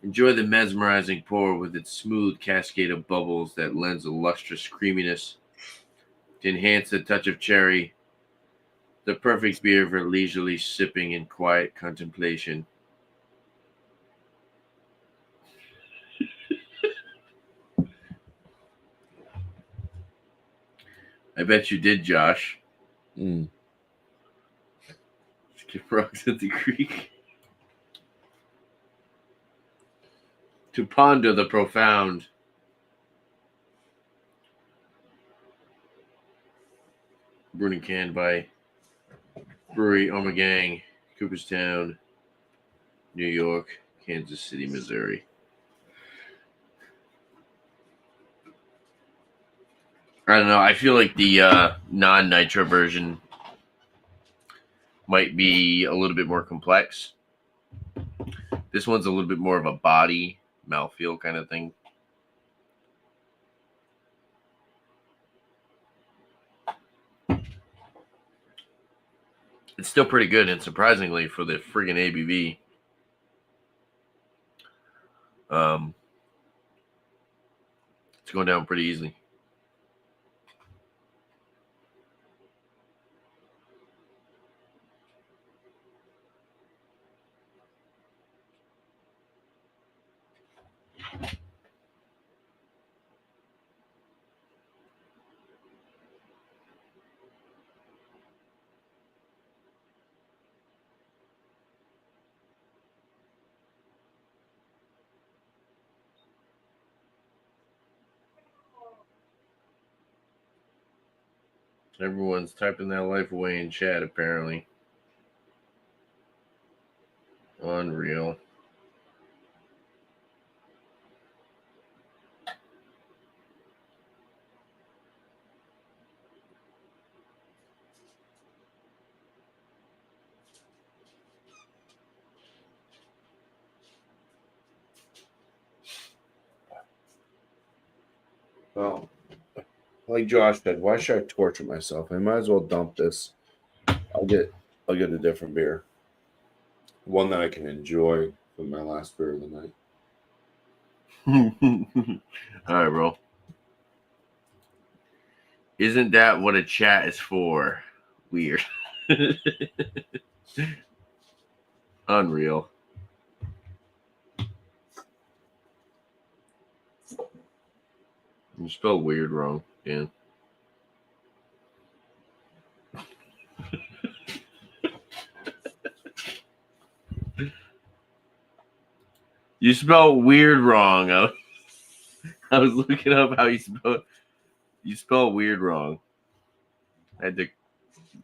Enjoy the mesmerizing pour with its smooth cascade of bubbles that lends a lustrous creaminess to enhance the touch of cherry. The perfect beer for leisurely sipping and quiet contemplation. I bet you did, Josh. Skip rocks at the creek. To ponder the profound. Brewed and canned by Brewery, Ommegang, Cooperstown, New York, Kansas City, Missouri. I don't know. I feel like the non-nitro version might be a little bit more complex. This one's a little bit more of a body, mouthfeel kind of thing. It's still pretty good, and surprisingly, for the friggin' ABV, it's going down pretty easily. Everyone's typing their life away in chat, apparently. Unreal. Well, Like Josh said, why should I torture myself? I might as well dump this. I'll get a different beer. One that I can enjoy for my last beer of the night. All right, bro. Isn't that what a chat is for? Weird. Unreal. You spelled weird wrong, Dan. You spelled weird wrong. I was looking up how you spelled weird wrong. I had to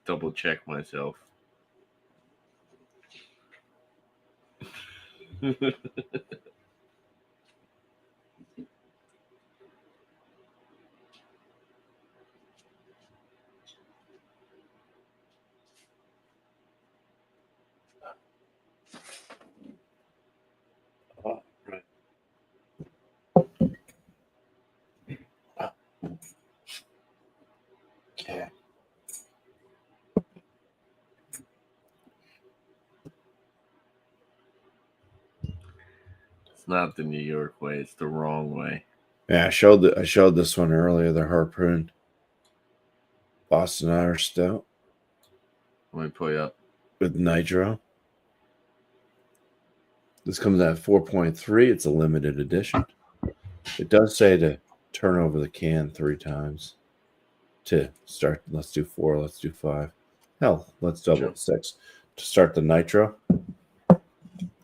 double check myself. Right. Yeah. It's not the New York way, it's the wrong way. Yeah, I showed this one earlier, the Harpoon Boston Irish Stout. Let me pull you up. With Nitro. This comes at 4.3. It's a limited edition. It does say to turn over the can 3 times to start. Let's do 4. Let's do 5. Hell, let's double it 6 to start the Nitro.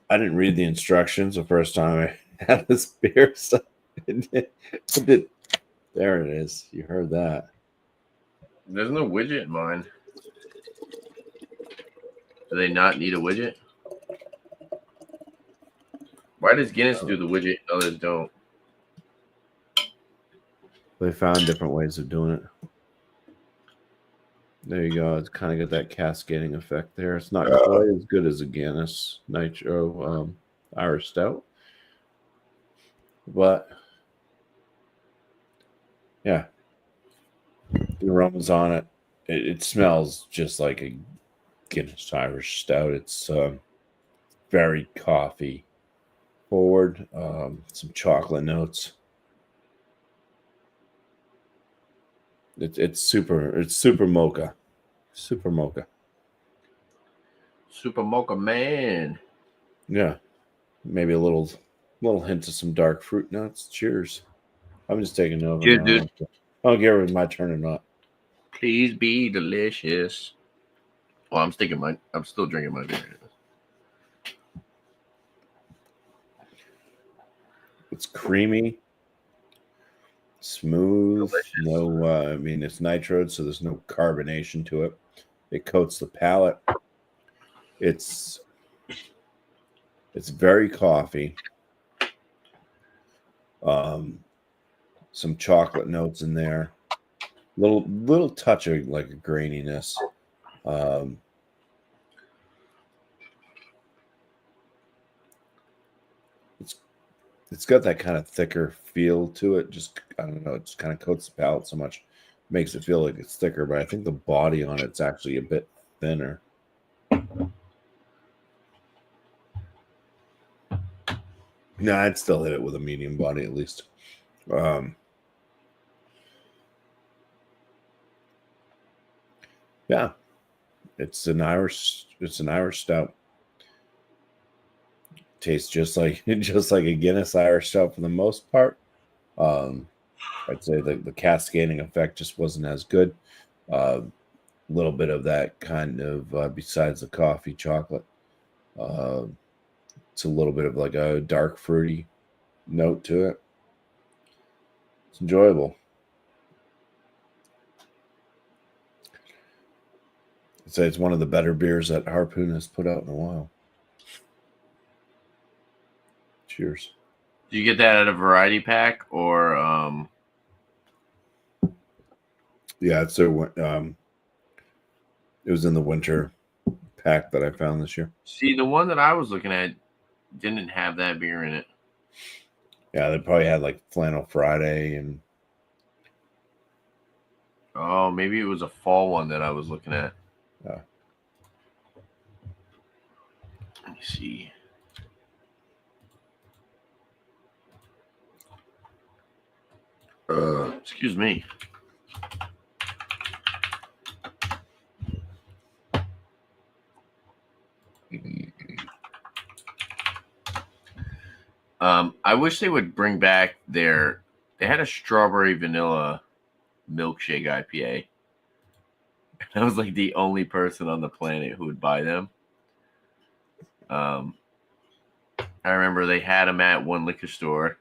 I didn't read the instructions the first time I had this beer, so there it is. You heard that. There's no widget in mine. Do they not need a widget? Why does Guinness do the widget and others don't? They found different ways of doing it. There you go. It's kind of got that cascading effect there. It's not quite as good as a Guinness Nitro Irish Stout. But, yeah. The aroma's on it. It smells just like a Guinness Irish Stout. It's very coffee forward. Some chocolate notes. It's super mocha. Super mocha. Super Mocha Man. Yeah. Maybe a little hint of some dark fruit nuts. Cheers. I'm just taking over. Cheers, now. dude. I don't care if it's my turn or not. Please be delicious. Well, I'm still drinking my beer. It's creamy, smooth. Delicious. No, I mean it's nitroed, so there's no carbonation to it. It coats the palate. It's very coffee. Some chocolate notes in there. Little touch of like a graininess. It's got that kind of thicker feel to it. Just I don't know. It just kind of coats the palate so much, makes it feel like it's thicker. But I think the body on it's actually a bit thinner. No, I'd still hit it with a medium body at least. Yeah, it's an Irish stout. Tastes just like a Guinness Irish stout for the most part. I'd say the cascading effect just wasn't as good. A little bit of that kind of besides the coffee chocolate. It's a little bit of like a dark fruity note to it. It's enjoyable. I'd say it's one of the better beers that Harpoon has put out in a while. Cheers. Do you get that at a variety pack or Yeah, it's it was in the winter pack that I found this year. See, the one that I was looking at didn't have that beer in it. Yeah, they probably had like Flannel Friday and Oh, maybe it was a fall one that I was looking at. Yeah. Let me see. Excuse me. I wish they would bring back their. They had a strawberry vanilla milkshake IPA. I was like the only person on the planet who would buy them. I remember they had them at one liquor store,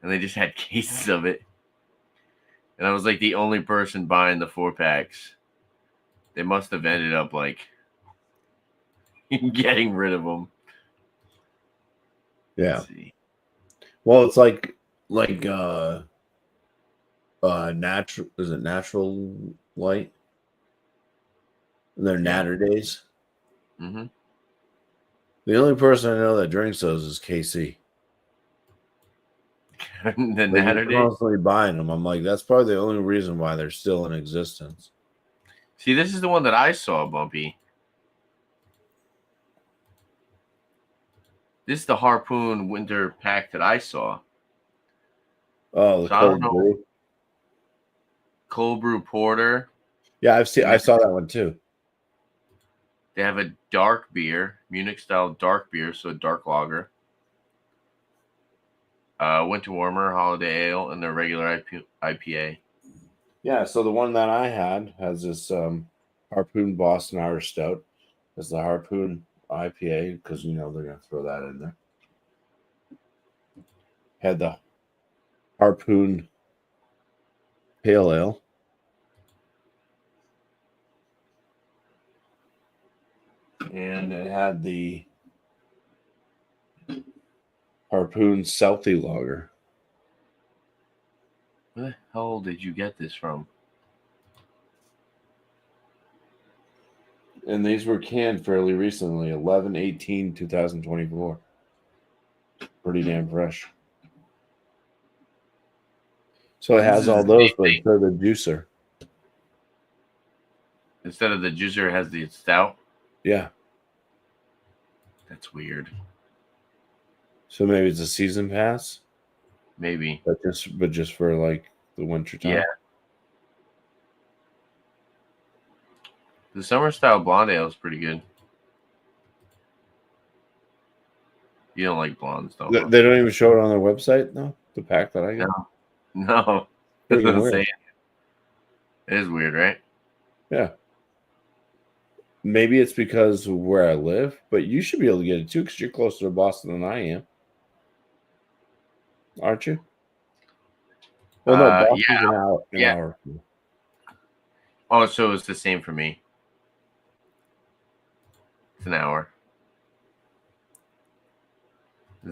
and they just had cases of it. And I was like the only person buying the 4-packs. They must have ended up like getting rid of them. Yeah. Let's see. Well, it's like natural. Is it Natural Light? They're Natter Days. Mm-hmm. The only person I know that drinks those is KC. The Like, Natter he's Day. constantly buying them. I'm like, that's probably the only reason why they're still in existence. See, this is the one that I saw, Bumpy. This is the Harpoon Winter Pack that I saw. Oh, the So I don't cold know. brew. Cold brew porter. Yeah, I saw that one too. They have a dark beer, Munich style dark beer, so a dark lager. Winter warmer, holiday ale, and their regular IPA. Yeah, so the one that I had has this Harpoon Boston Irish Stout. It's the Harpoon IPA because they're gonna throw that in there. Had the Harpoon Pale Ale. And it had the Harpoon Southie Lager. Where the hell did you get this from? And these were canned fairly recently, 11/18/2024. Pretty damn fresh. So it has all those, but instead of the juicer. Instead of the juicer, it has the stout. Yeah. That's weird. So maybe it's a season pass. Maybe. But just for like the winter time. Yeah. The summer style blonde ale is pretty good. You don't like blondes, though. They don't even show it on their website, though? The pack that I got? No. That's what I'm Weird. saying. It is weird, right? Yeah. Maybe it's because of where I live, but you should be able to get it too because you're closer to Boston than I am. Aren't you? Well, no, Boston's an hour. Oh, so it's the same for me. It's an hour.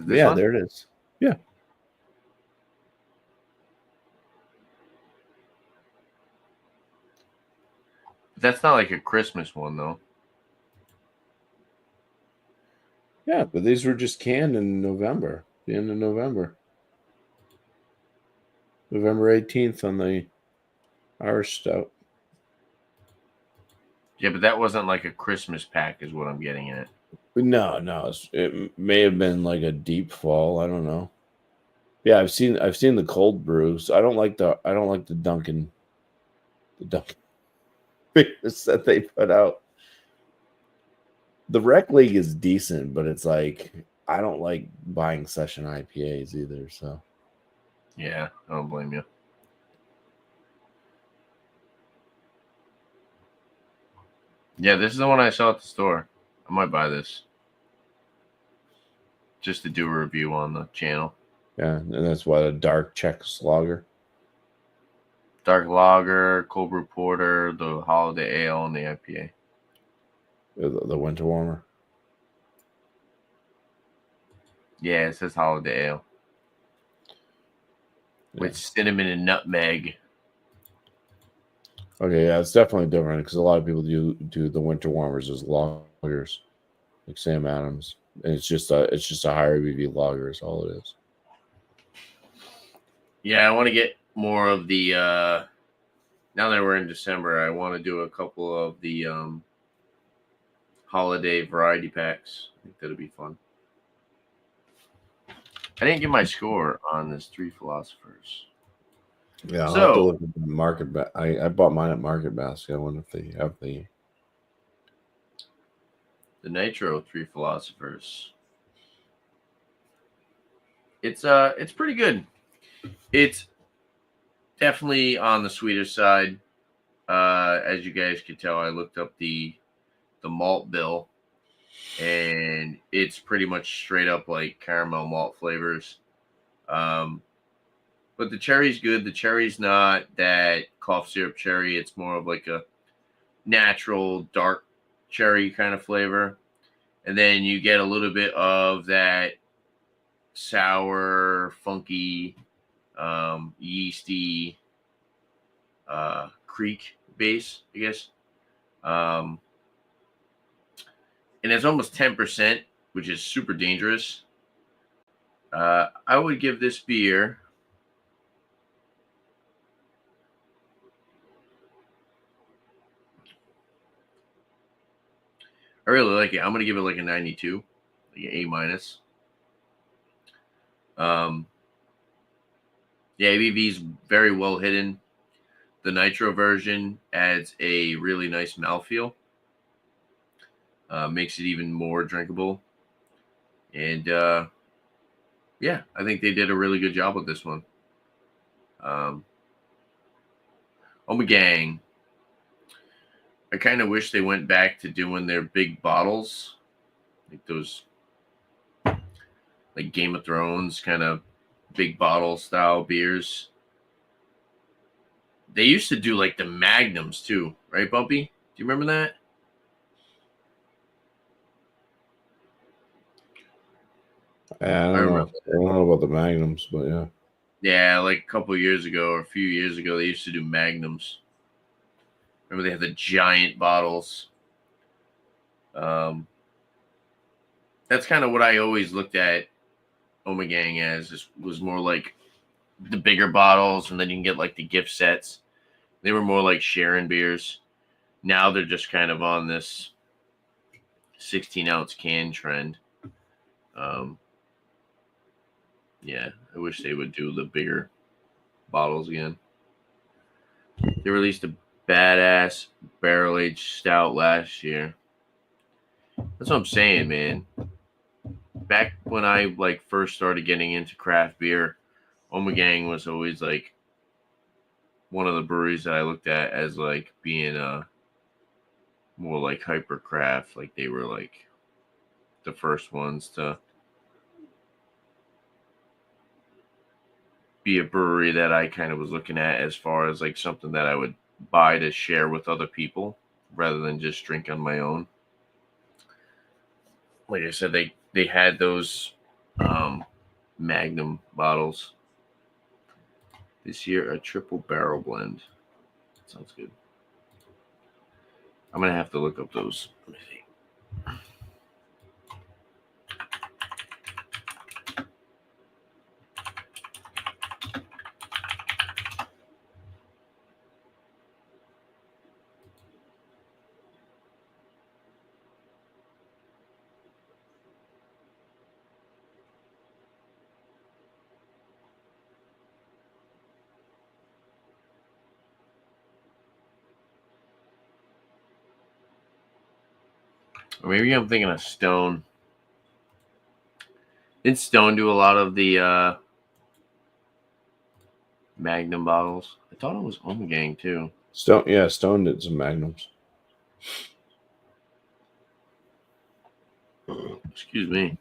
Yeah, one? There it is. Yeah. That's not like a Christmas one, though. Yeah, but these were just canned in November, the end of November. November 18th on the Irish Stout. Yeah, but that wasn't like a Christmas pack is what I'm getting at. No. It may have been like a deep fall. I don't know. Yeah, I've seen the cold brews. I don't like the Dunkin' beers that they put out. The Rec League is decent, but it's like I don't like buying session IPAs either. So yeah, I don't blame you. Yeah, this is the one I saw at the store. I might buy this just to do a review on the channel. Yeah, and that's what a dark Czech lager. Dark lager, cold brew porter, the holiday ale, and the IPA. The winter warmer. Yeah, it says holiday ale. Yeah. With cinnamon and nutmeg. Okay, yeah, it's definitely different because a lot of people do the winter warmers as lagers, like Sam Adams, and it's just a higher ABV lager is all it is. Yeah, I want to get more of the now that we're in December, I want to do a couple of the holiday variety packs. I think that'll be fun. I didn't get my score on this Three Philosophers. Yeah, I'll have to look at the market. I bought mine at Market Basket. I wonder if they have the Nitro Three Philosophers. It's pretty good. It's definitely on the sweeter side. As you guys can tell, I looked up the malt bill, and it's pretty much straight up like caramel malt flavors. But the cherry's good. The cherry's not that cough syrup cherry. It's more of like a natural dark cherry kind of flavor. And then you get a little bit of that sour, funky, yeasty creek base, I guess. And it's almost 10%, which is super dangerous. I would give this beer I really like it. I'm gonna give it like a 92, like an A minus. The ABV is very well hidden. The Nitro version adds a really nice mouthfeel, makes it even more drinkable, and yeah, I think they did a really good job with this one. Ommegang. I kind of wish they went back to doing their big bottles, like those, like Game of Thrones kind of big bottle style beers. They used to do like the magnums too, right, Bumpy? Do you remember that? Yeah, I I don't know. remember. I don't know about the magnums, but yeah. Yeah, like a couple of years ago or a few years ago, they used to do magnums. Remember they had the giant bottles. That's kind of what I always looked at Ommegang as. It was more like the bigger bottles, and then you can get like the gift sets. They were more like sharing beers. Now they're just kind of on this 16-ounce can trend. Yeah, I wish they would do the bigger bottles again. They released a badass barrel aged stout last year. That's what I'm saying, man. Back when I like first started getting into craft beer, Ommegang was always like one of the breweries that I looked at as like being more like hyper craft. Like they were like the first ones to be a brewery that I kind of was looking at as far as like something that I would buy to share with other people rather than just drink on my own. Like I said, they had those Magnum bottles this year, a triple barrel blend. Sounds good. I'm gonna have to look up those. Let me see. Or maybe I'm thinking of Stone. Did Stone do a lot of the Magnum bottles? I thought it was Ommegang too. Stone did some magnums. Excuse me.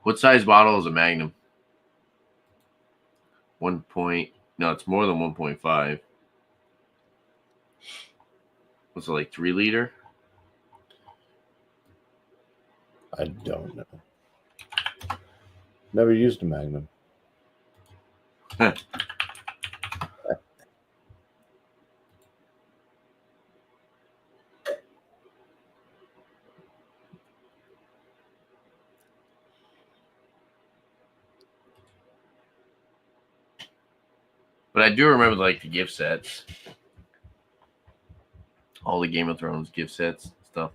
What size bottle is a Magnum? 1 point. No, it's more than 1.5. Was it like 3 liter? I don't know. Never used a magnum. But I do remember like the gift sets, all the Game of Thrones gift sets stuff.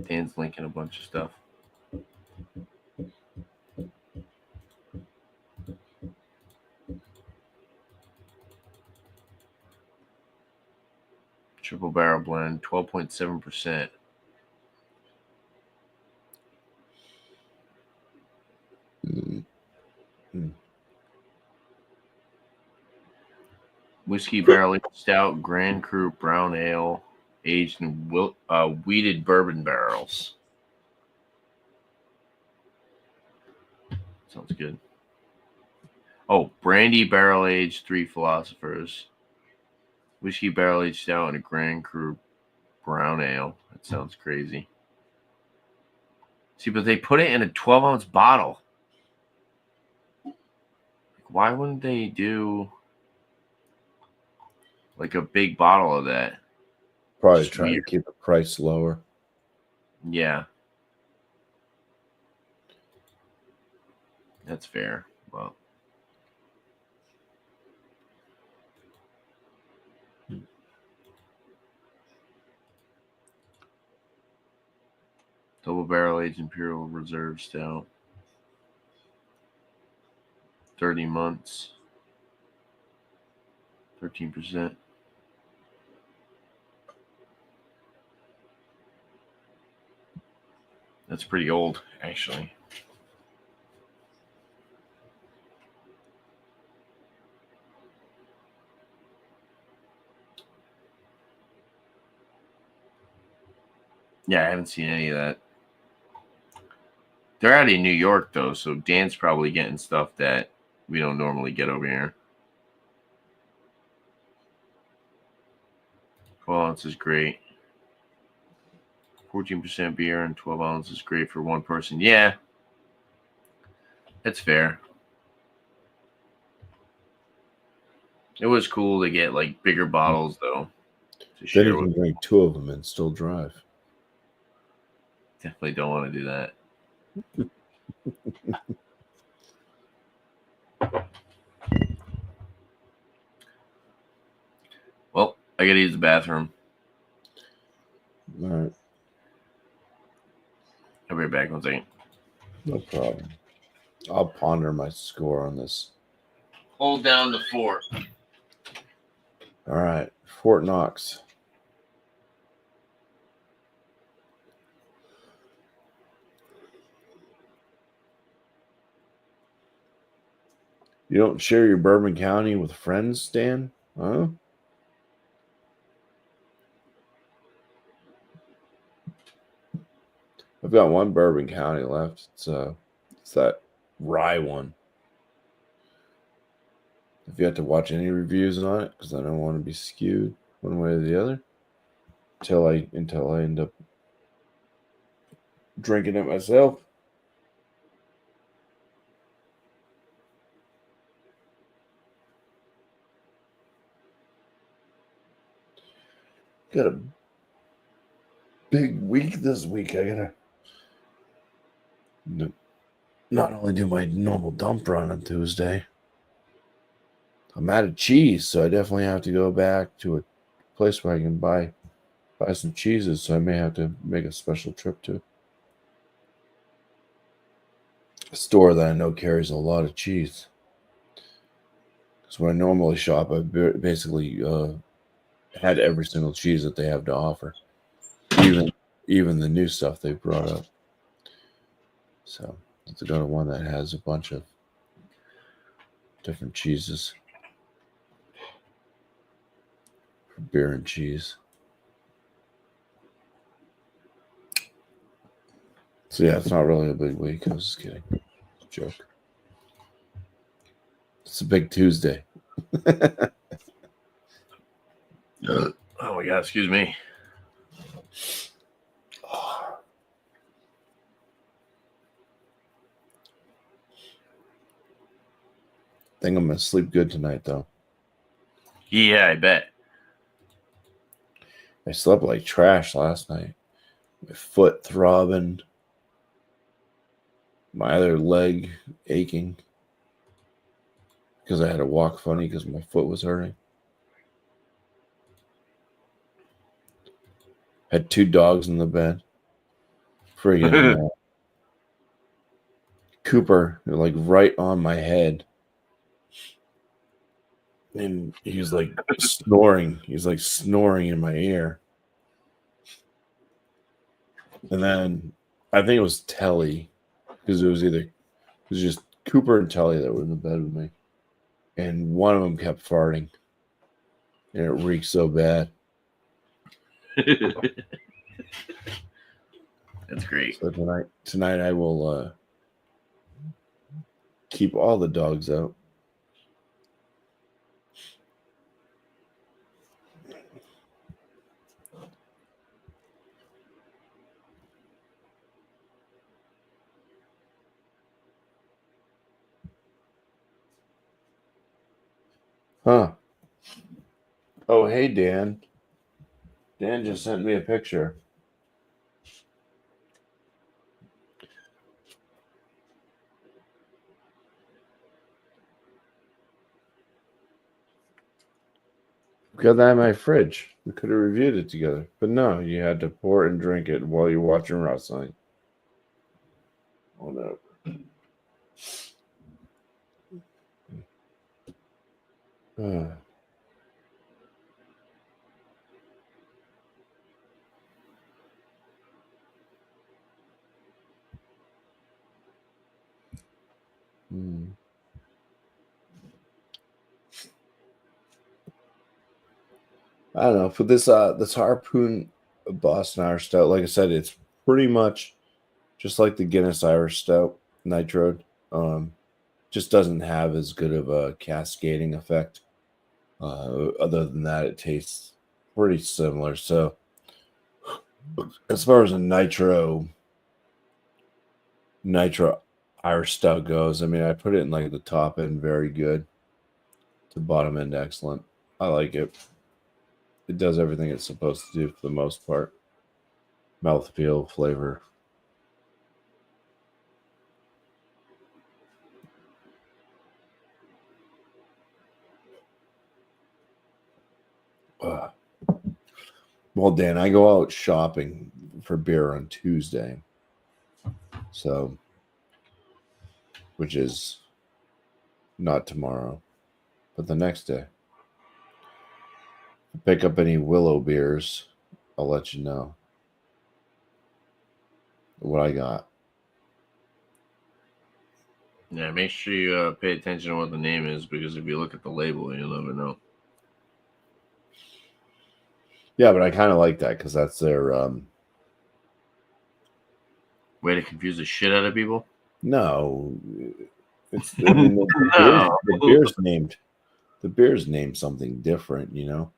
Dan's linking a bunch of stuff. Triple barrel blend, 12.7%. Whiskey barrel aged stout, Grand Cru brown ale, aged in wheated bourbon barrels. Sounds good. Oh, brandy barrel aged, 3 Philosophers. Whiskey barrel aged stout and a Grand Cru brown ale. That sounds crazy. See, but they put it in a 12-ounce bottle. Why wouldn't they do like a big bottle of that? Probably trying to keep the price lower. Yeah. That's fair. Well. Double barrel aged Imperial Reserve Stout. 30 months. 13%. That's pretty old, actually. Yeah, I haven't seen any of that. They're out in New York, though, so Dan's probably getting stuff that we don't normally get over here. 12 ounces is great. 14% beer and 12 ounces is great for one person. Yeah, that's fair. It was cool to get like bigger bottles, though. Then you can drink 2 of them and still drive. Definitely don't want to do that. Well, I gotta use the bathroom. All right. I'll be right back. 1 second. No problem. I'll ponder my score on this. Hold down the fort. All right. Fort Knox. You don't share your Bourbon County with friends, Dan? Huh? I've got one Bourbon County left. It's that rye one. Have you had to watch any reviews on it? Because I don't want to be skewed one way or the other until I end up drinking it myself. Got a big week this week. I gotta not only do my normal dump run on Tuesday. I'm out of cheese, so I definitely have to go back to a place where I can buy some cheeses. So I may have to make a special trip to a store that I know carries a lot of cheese. Because when I normally shop, I basically had every single cheese that they have to offer, even the new stuff they brought up. So let's go to one that has a bunch of different cheeses for beer and cheese. So yeah, it's not really a big week. I was just kidding. It's a joke. It's a big Tuesday. Oh my God, excuse me. Think I'm gonna sleep good tonight, though. Yeah, I bet. I slept like trash last night. My foot throbbing. My other leg aching because I had to walk funny because my foot was hurting. Had 2 dogs in the bed. Friggin' Cooper, like right on my head. And he was like snoring. He was like snoring in my ear. And then I think it was Telly, because it was just Cooper and Telly that were in the bed with me. And one of them kept farting. And it reeked so bad. That's great. So tonight I will keep all the dogs out. Huh. Oh, hey, Dan. Dan just sent me a picture. Got that in my fridge. We could have reviewed it together. But no, you had to pour it and drink it while you're watching wrestling. Oh, no. Hmm. I don't know. For this Harpoon Boston Irish Stout, like I said, it's pretty much just like the Guinness Irish Stout Nitro. Just doesn't have as good of a cascading effect. Other than that, it tastes pretty similar. So, as far as a Nitro Irish Stout goes, I mean, I put it in like the top end, very good, to bottom end, excellent. I like it. It does everything it's supposed to do for the most part. Mouthfeel, flavor. Uh, well, Dan, I go out shopping for beer on Tuesday. So, which is not tomorrow, but the next day. If I pick up any Willow beers, I'll let you know what I got. Yeah, make sure you pay attention to what the name is, because if you look at the label, you'll never know. Yeah, but I kind of like that because that's their Way to confuse the shit out of people. no. It's I mean No. the beer's named something different, you know.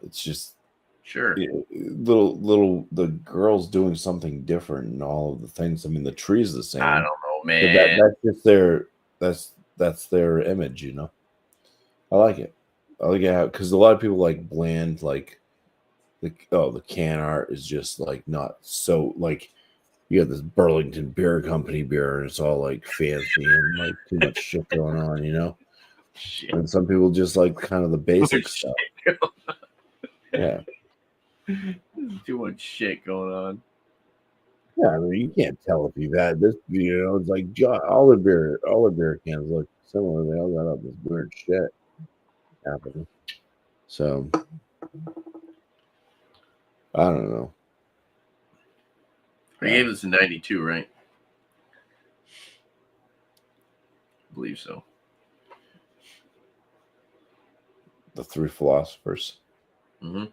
It's just Sure. little the girls doing something different and all of the things. I mean, the tree's the same. I don't know, But man. that's just their that's their image, you know. I like it. I like it because a lot of people like bland, like the can art is just like not so like you got this Burlington Beer Company beer and it's all like fancy and like too much shit going on, you know. Shit. And some people just like kind of the basic stuff. Yeah. Too much shit going on. Yeah, I mean, you can't tell if you've had this. You know, it's like all the beer cans look similar. They all got all this weird shit happening. So I don't know. I gave this a 92, right? I believe so. The Three Philosophers. Mm-hmm.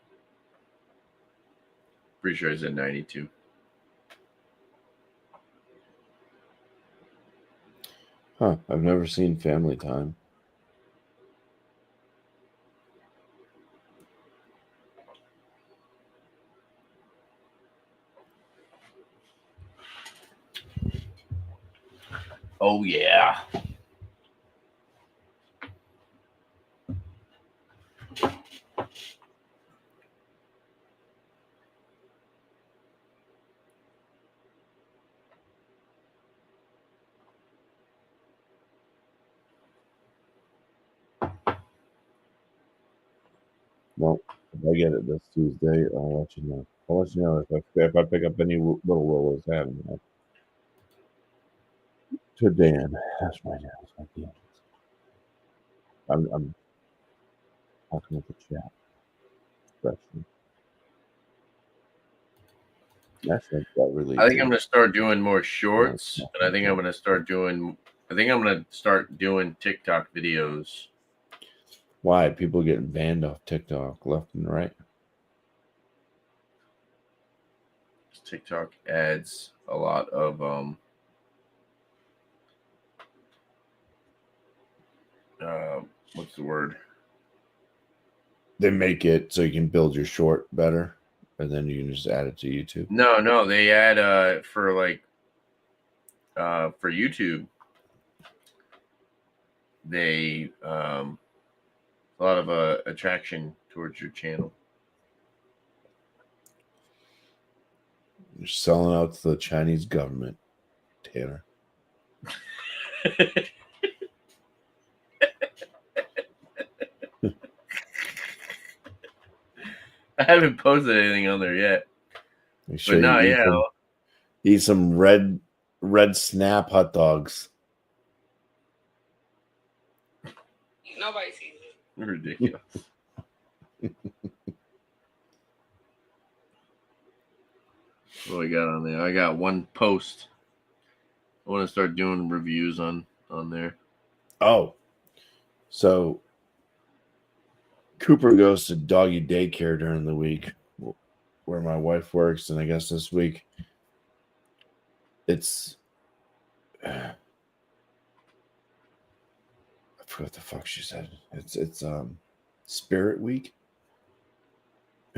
Pretty sure I said 92. Huh? I've never seen Family Time. Oh, yeah. Well, if I get it this Tuesday, I'll let you know. I'll let you know if I pick up any little willows I haven't had. To Dan. That's my name. That's my Dan. I'm talking with the chat. Especially. Actually, that really I think did. I'm gonna start doing more shorts, and I think I'm gonna start doing TikTok videos. Why? People getting banned off TikTok left and right. TikTok adds a lot of what's the word? They make it so you can build your short better, and then you can just add it to YouTube. No, they add for YouTube. They a lot of attraction towards your channel. You're selling out to the Chinese government, Taylor. I haven't posted anything on there yet. Make sure But no, you yeah. eat some red snap hot dogs. Nobody sees it. Ridiculous. What I got on there? I got one post. I want to start doing reviews on there. Oh, so Cooper goes to doggy daycare during the week where my wife works, and I guess this week it's I forgot what the fuck she said. It's Spirit Week.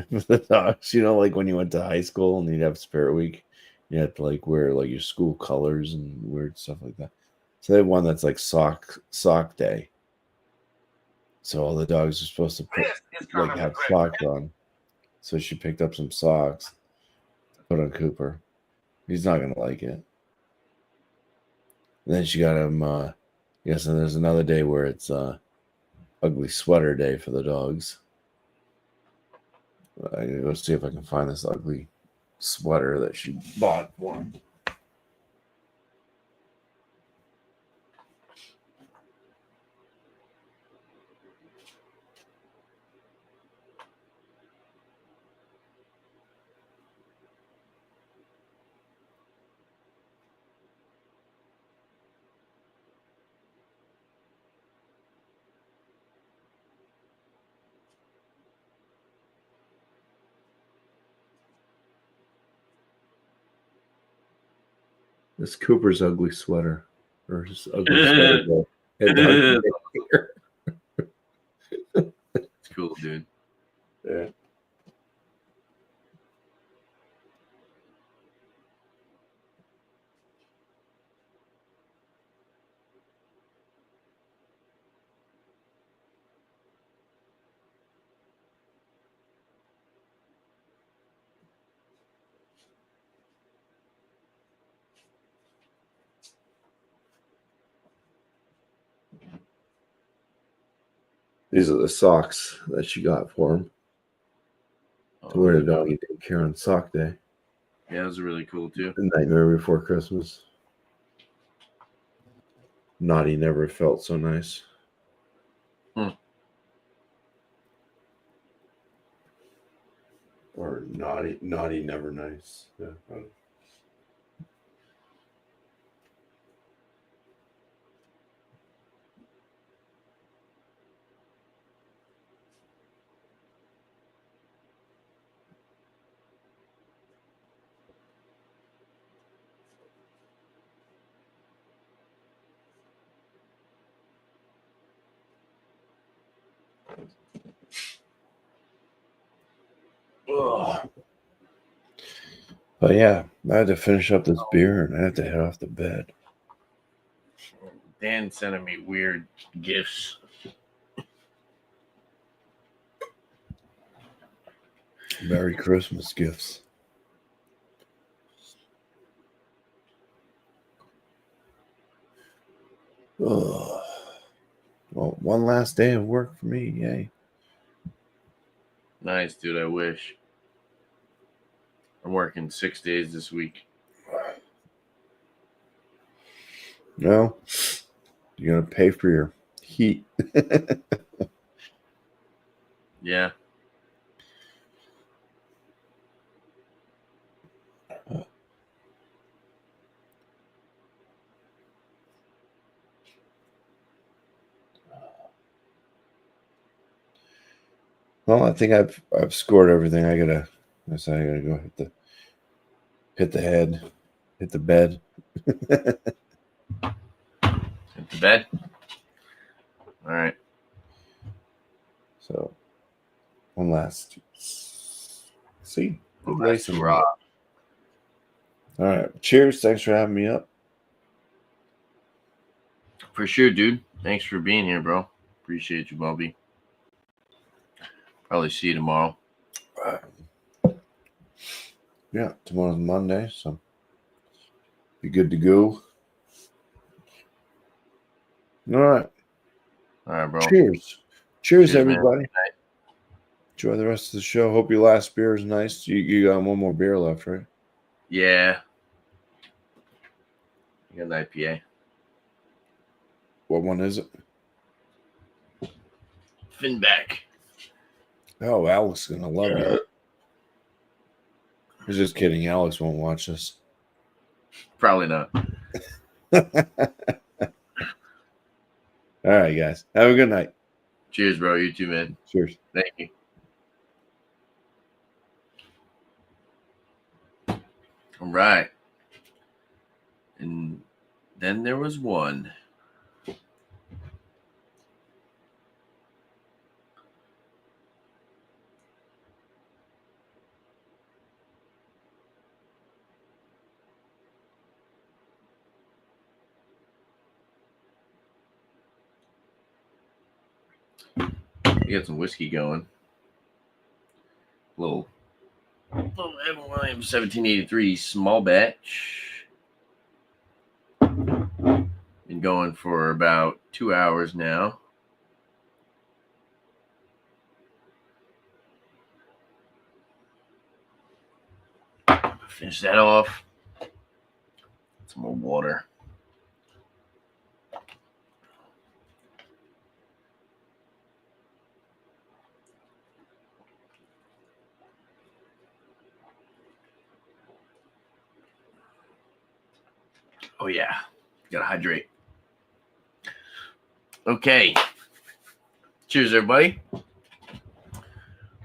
The dogs, like when you went to high school and you'd have Spirit Week, you had to like wear like your school colors and weird stuff like that. So they have one that's like sock day. So all the dogs are supposed to have socks on. So she picked up some socks to put on Cooper. He's not gonna like it. And then she got him yes, and there's another day where it's ugly sweater day for the dogs. I gotta go see if I can find this ugly sweater that she bought for him. This Cooper's ugly sweater. Or his ugly sweater. It's cool, dude. Yeah. These are the socks that she got for him to wear to doggy daycare on sock day. Yeah, those are really cool too. The Nightmare Before Christmas. Naughty never felt so nice. Or naughty never nice. Yeah. Ugh. But yeah, I had to finish up this beer and I had to head off to bed. Dan sending me weird gifts. Merry Christmas gifts. Oh, well, one last day of work for me. Yay. Nice, dude. I wish. I'm working 6 days this week. No, you're gonna pay for your heat. Yeah. Well, I think I've scored everything. I gotta go hit the head, hit the bed. Hit the bed. All right. So one last see. Good Last racing. hurrah. All right. Cheers. Thanks for having me up. For sure, dude. Thanks for being here, bro. Appreciate you, Bobby. Probably see you tomorrow. Yeah, tomorrow's Monday, so be good to go. All right. All right, bro. Cheers. Cheers, Cheers, man. everybody. Enjoy the rest of the show. Hope your last beer is nice. You got one more beer left, right? Yeah. You got an IPA. What one is it? Finback. Oh, Alex is gonna love it. I was just kidding. Alex won't watch this. Probably not. All right, guys. Have a good night. Cheers, bro. You too, man. Cheers. Thank you. All right. And then there was one. You got some whiskey going. Little Evan Williams 1783 small batch. Been going for about 2 hours now. Finish that off. Some more water. Oh, yeah. Gotta hydrate. Okay. Cheers, everybody.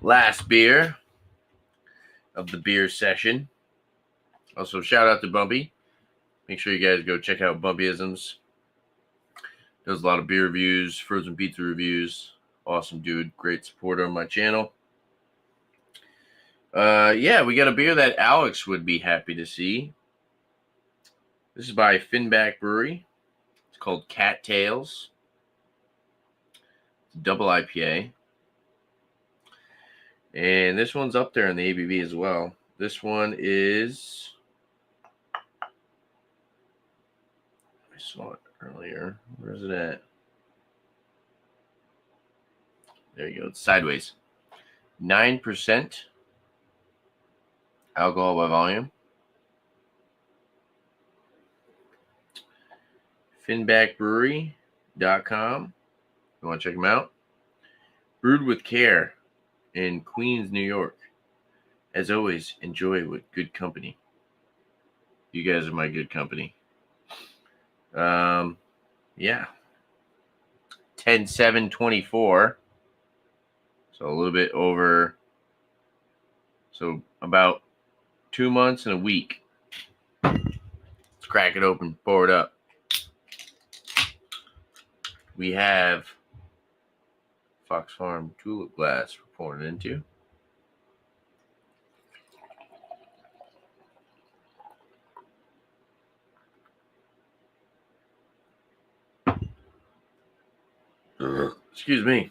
Last beer of the beer session. Also, shout out to Bumpy. Make sure you guys go check out Bumpyisms. Does a lot of beer reviews, frozen pizza reviews. Awesome dude. Great supporter on my channel. Yeah, we got a beer that Alex would be happy to see. This is by Finback Brewery. It's called Cattails. It's a double IPA. And this one's up there in the ABV as well. This one is... I saw it earlier. Where is it at? There you go. It's sideways. 9% alcohol by volume. Finbackbrewery.com. You want to check them out? Brewed with care in Queens, New York. As always, enjoy with good company. You guys are my good company. Yeah. 10/7/24. So a little bit over. So about 2 months and a week. Let's crack it open, pour it up. We have Fox Farm Tulip Glass we're pouring it into. Excuse me.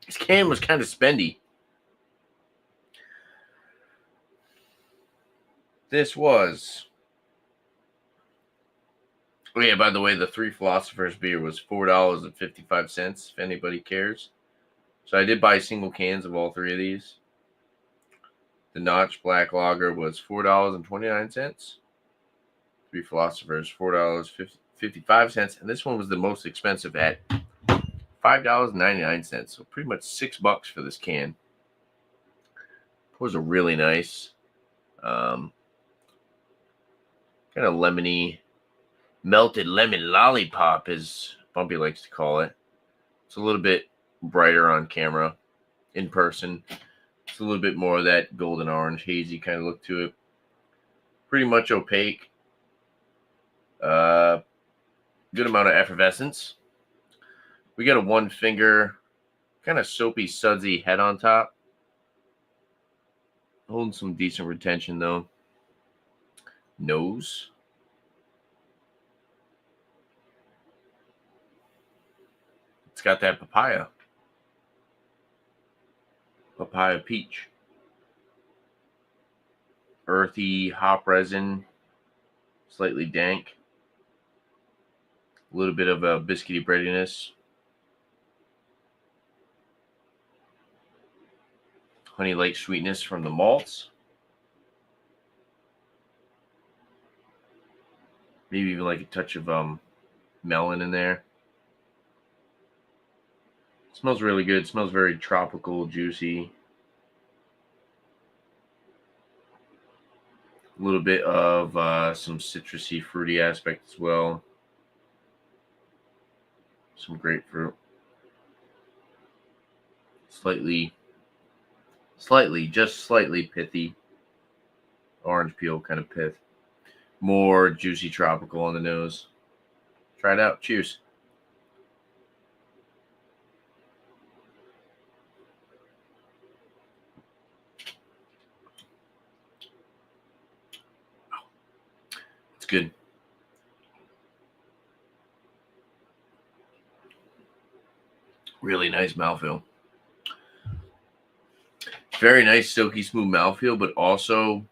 This can was kind of spendy. This was... Oh, yeah, by the way, the Three Philosophers beer was $4.55, if anybody cares. So I did buy single cans of all three of these. The Notch Black Lager was $4.29. Three Philosophers, $4.55. And this one was the most expensive at $5.99. So pretty much $6 for this can. Pours a really nice, kind of lemony, melted lemon lollipop, as Bumpy likes to call it. It's a little bit brighter on camera. In person, it's a little bit more of that golden orange, hazy kind of look to it. Pretty much opaque. Good amount of effervescence. We got a one finger, kind of soapy, sudsy head on top. Holding some decent retention though. Nose. It's got that papaya peach. Earthy hop resin, slightly dank. A little bit of a biscuity breadiness. Honey light sweetness from the malts. Maybe even like a touch of melon in there. Smells really good. Smells very tropical, juicy. A little bit of some citrusy, fruity aspect as well. Some grapefruit. Just slightly pithy. Orange peel kind of pith. More juicy tropical on the nose. Try it out. Cheers. It's good. Really nice mouthfeel. Very nice, silky, smooth mouthfeel, but also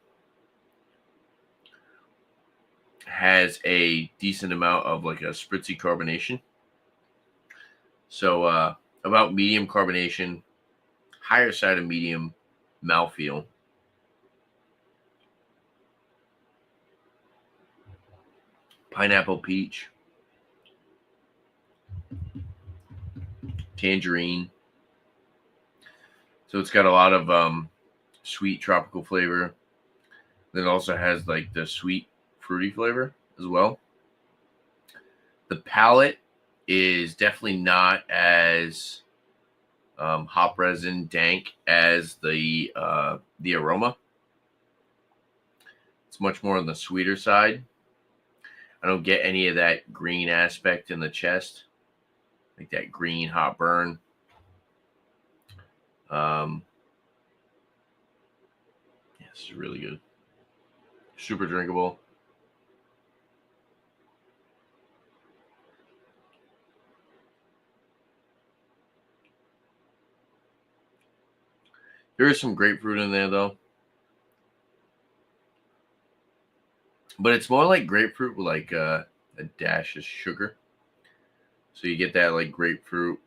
has a decent amount of like a spritzy carbonation. So about medium carbonation, higher side of medium mouthfeel. Pineapple peach. Tangerine. So it's got a lot of sweet tropical flavor. Then it also has like the sweet fruity flavor as well. The palate is definitely not as hop resin dank as the aroma. It's much more on the sweeter side. I don't get any of that green aspect in the chest, like that green hot burn. Yeah, this is really good. Super drinkable. There is some grapefruit in there though. But it's more like grapefruit with like a dash of sugar. So you get that like grapefruit,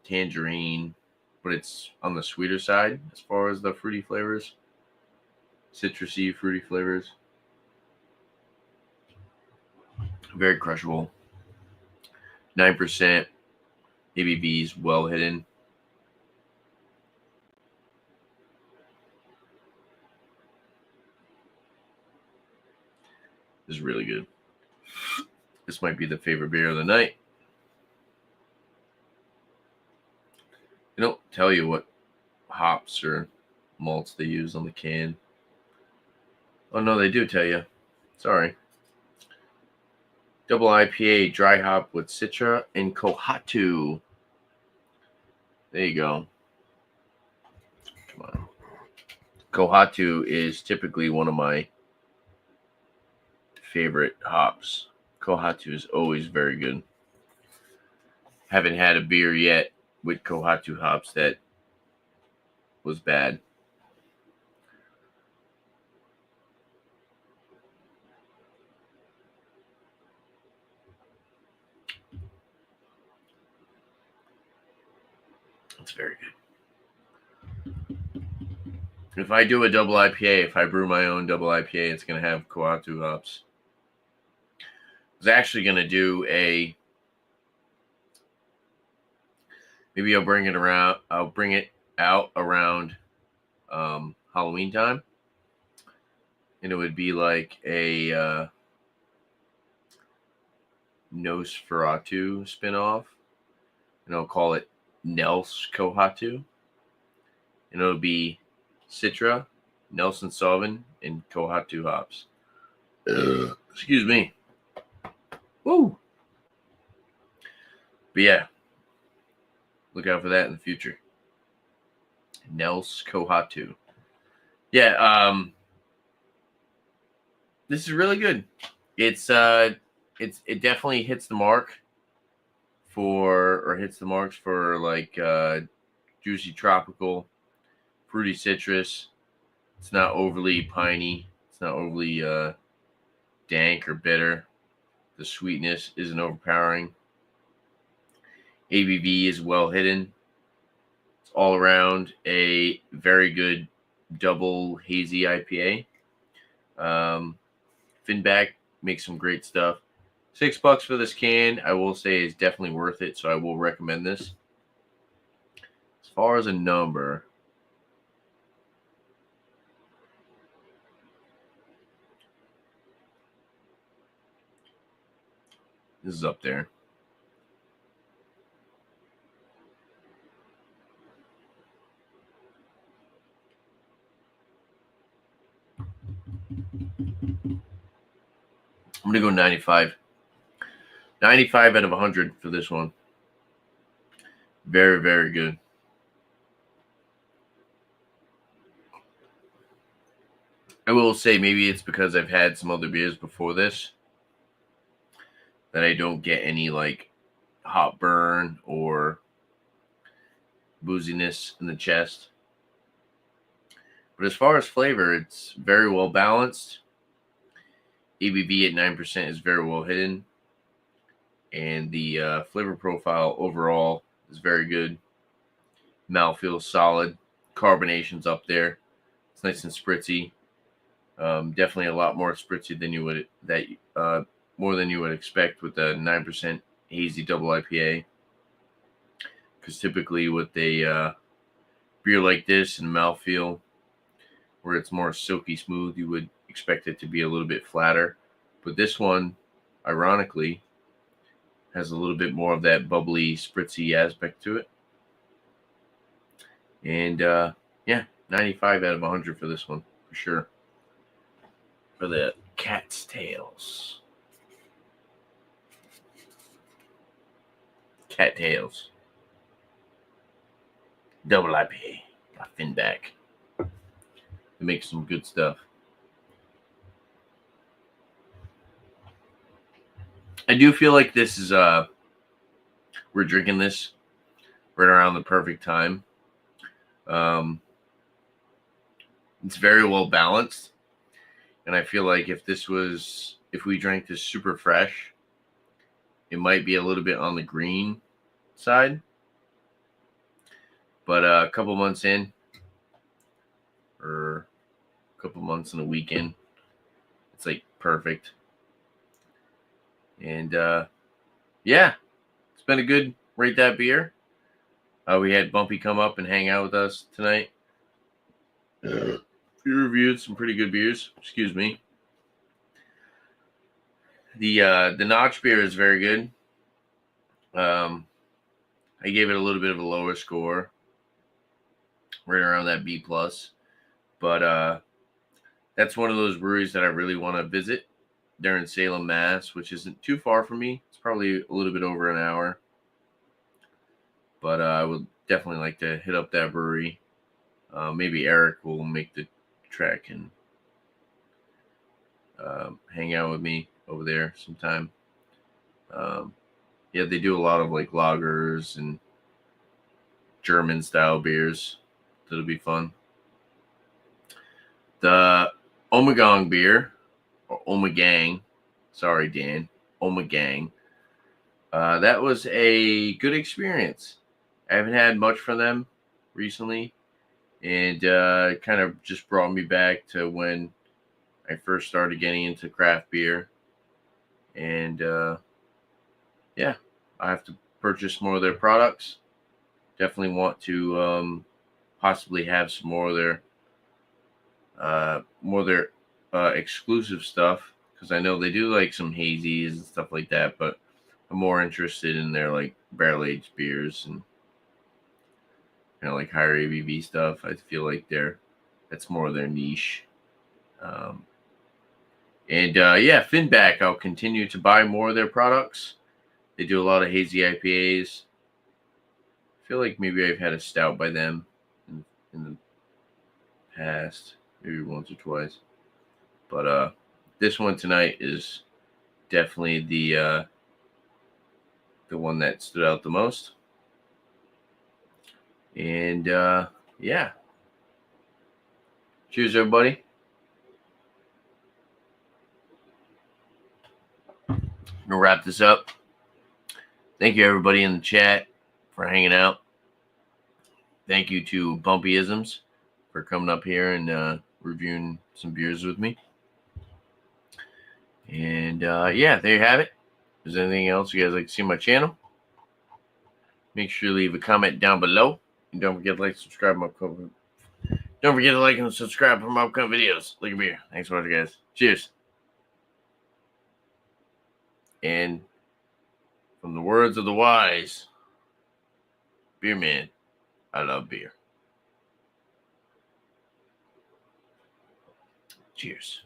tangerine, but it's on the sweeter side as far as the fruity flavors. Citrusy, fruity flavors. Very crushable. 9% ABVs, well hidden. This is really good. This might be the favorite beer of the night. They don't tell you what hops or malts they use on the can. Oh, no, they do tell you. Sorry. Double IPA, dry hop with Citra and Kohatu. There you go. Come on. Kohatu is typically one of my favorite hops. Kohatu is always very good. Haven't had a beer yet with Kohatu hops that was bad. It's very good. If I do a double IPA, if I brew my own double IPA, it's going to have Koatu hops. I was actually going to do maybe I'll bring it out around Halloween time. And it would be like a Nosferatu spinoff. And I'll call it Nels Kohatu. And it'll be Citra, Nelson Sauvin, and Kohatu hops. Excuse me. Woo! But yeah, look out for that in the future. Nels Kohatu. Yeah, this is really good. It definitely hits the marks for like juicy tropical, fruity citrus. It's not overly piney. It's not overly dank or bitter. The sweetness isn't overpowering. ABV is well hidden. It's all around a very good double hazy IPA. Finback makes some great stuff. $6 for this can, I will say, is definitely worth it, so I will recommend this. As far as a number, this is up there. I'm going to go 95. 95 out of 100 for this one. Very, very good. I will say maybe it's because I've had some other beers before this that I don't get any like hot burn or booziness in the chest. But as far as flavor, it's very well balanced. ABV at 9% is very well hidden. And the flavor profile overall is very good. Mouthfeel solid. Carbonation's up there. It's nice and spritzy. Definitely a lot more spritzy than you would more than you would expect with a 9% hazy double IPA. Because typically with a beer like this and mouthfeel, where it's more silky smooth, you would expect it to be a little bit flatter. But this one, ironically, has a little bit more of that bubbly, spritzy aspect to it. And yeah, 95 out of 100 for this one, for sure. For the Cat's Tails. Cat Tails. Double IPA by Finback. They make some good stuff. I do feel like this is we're drinking this right around the perfect time. It's very well balanced, and I feel like if we drank this super fresh, it might be a little bit on the green side. But a couple months in, or a couple months in a weekend, it's like perfect. And yeah, it's been a good Rate That Beer. We had Bumpy come up and hang out with us tonight. We reviewed some pretty good beers. Excuse me. The Notch beer is very good. I gave it a little bit of a lower score, right around that B+. But that's one of those breweries that I really want to visit. They're in Salem, Mass, which isn't too far from me. It's probably a little bit over an hour. But I would definitely like to hit up that brewery. Maybe Eric will make the trek and hang out with me over there sometime. Yeah, they do a lot of like lagers and German style beers. That'll be fun. The Ommegang beer, or Ommegang, sorry Dan, Ommegang. That was a good experience. I haven't had much from them recently, and it kind of just brought me back to when I first started getting into craft beer. And yeah, I have to purchase more of their products. Definitely want to possibly have some more of their exclusive stuff, because I know they do like some hazies and stuff like that, but I'm more interested in their like barrel aged beers and like higher ABV stuff. I feel like that's more their niche. And yeah, Finback, I'll continue to buy more of their products. They do a lot of hazy IPAs. I feel like maybe I've had a stout by them in the past, maybe once or twice. But this one tonight is definitely the one that stood out the most. And yeah. Cheers, everybody. I'm gonna wrap this up. Thank you, everybody in the chat, for hanging out. Thank you to Bumpyisms for coming up here and reviewing some beers with me. And yeah, there you have it. If there's anything else you guys like to see on my channel, make sure to leave a comment down below. And don't forget to like, subscribe, don't forget to like and subscribe for my upcoming videos. Look at beer. Thanks for watching, guys. Cheers. And from the words of the wise beer man, I love beer. Cheers.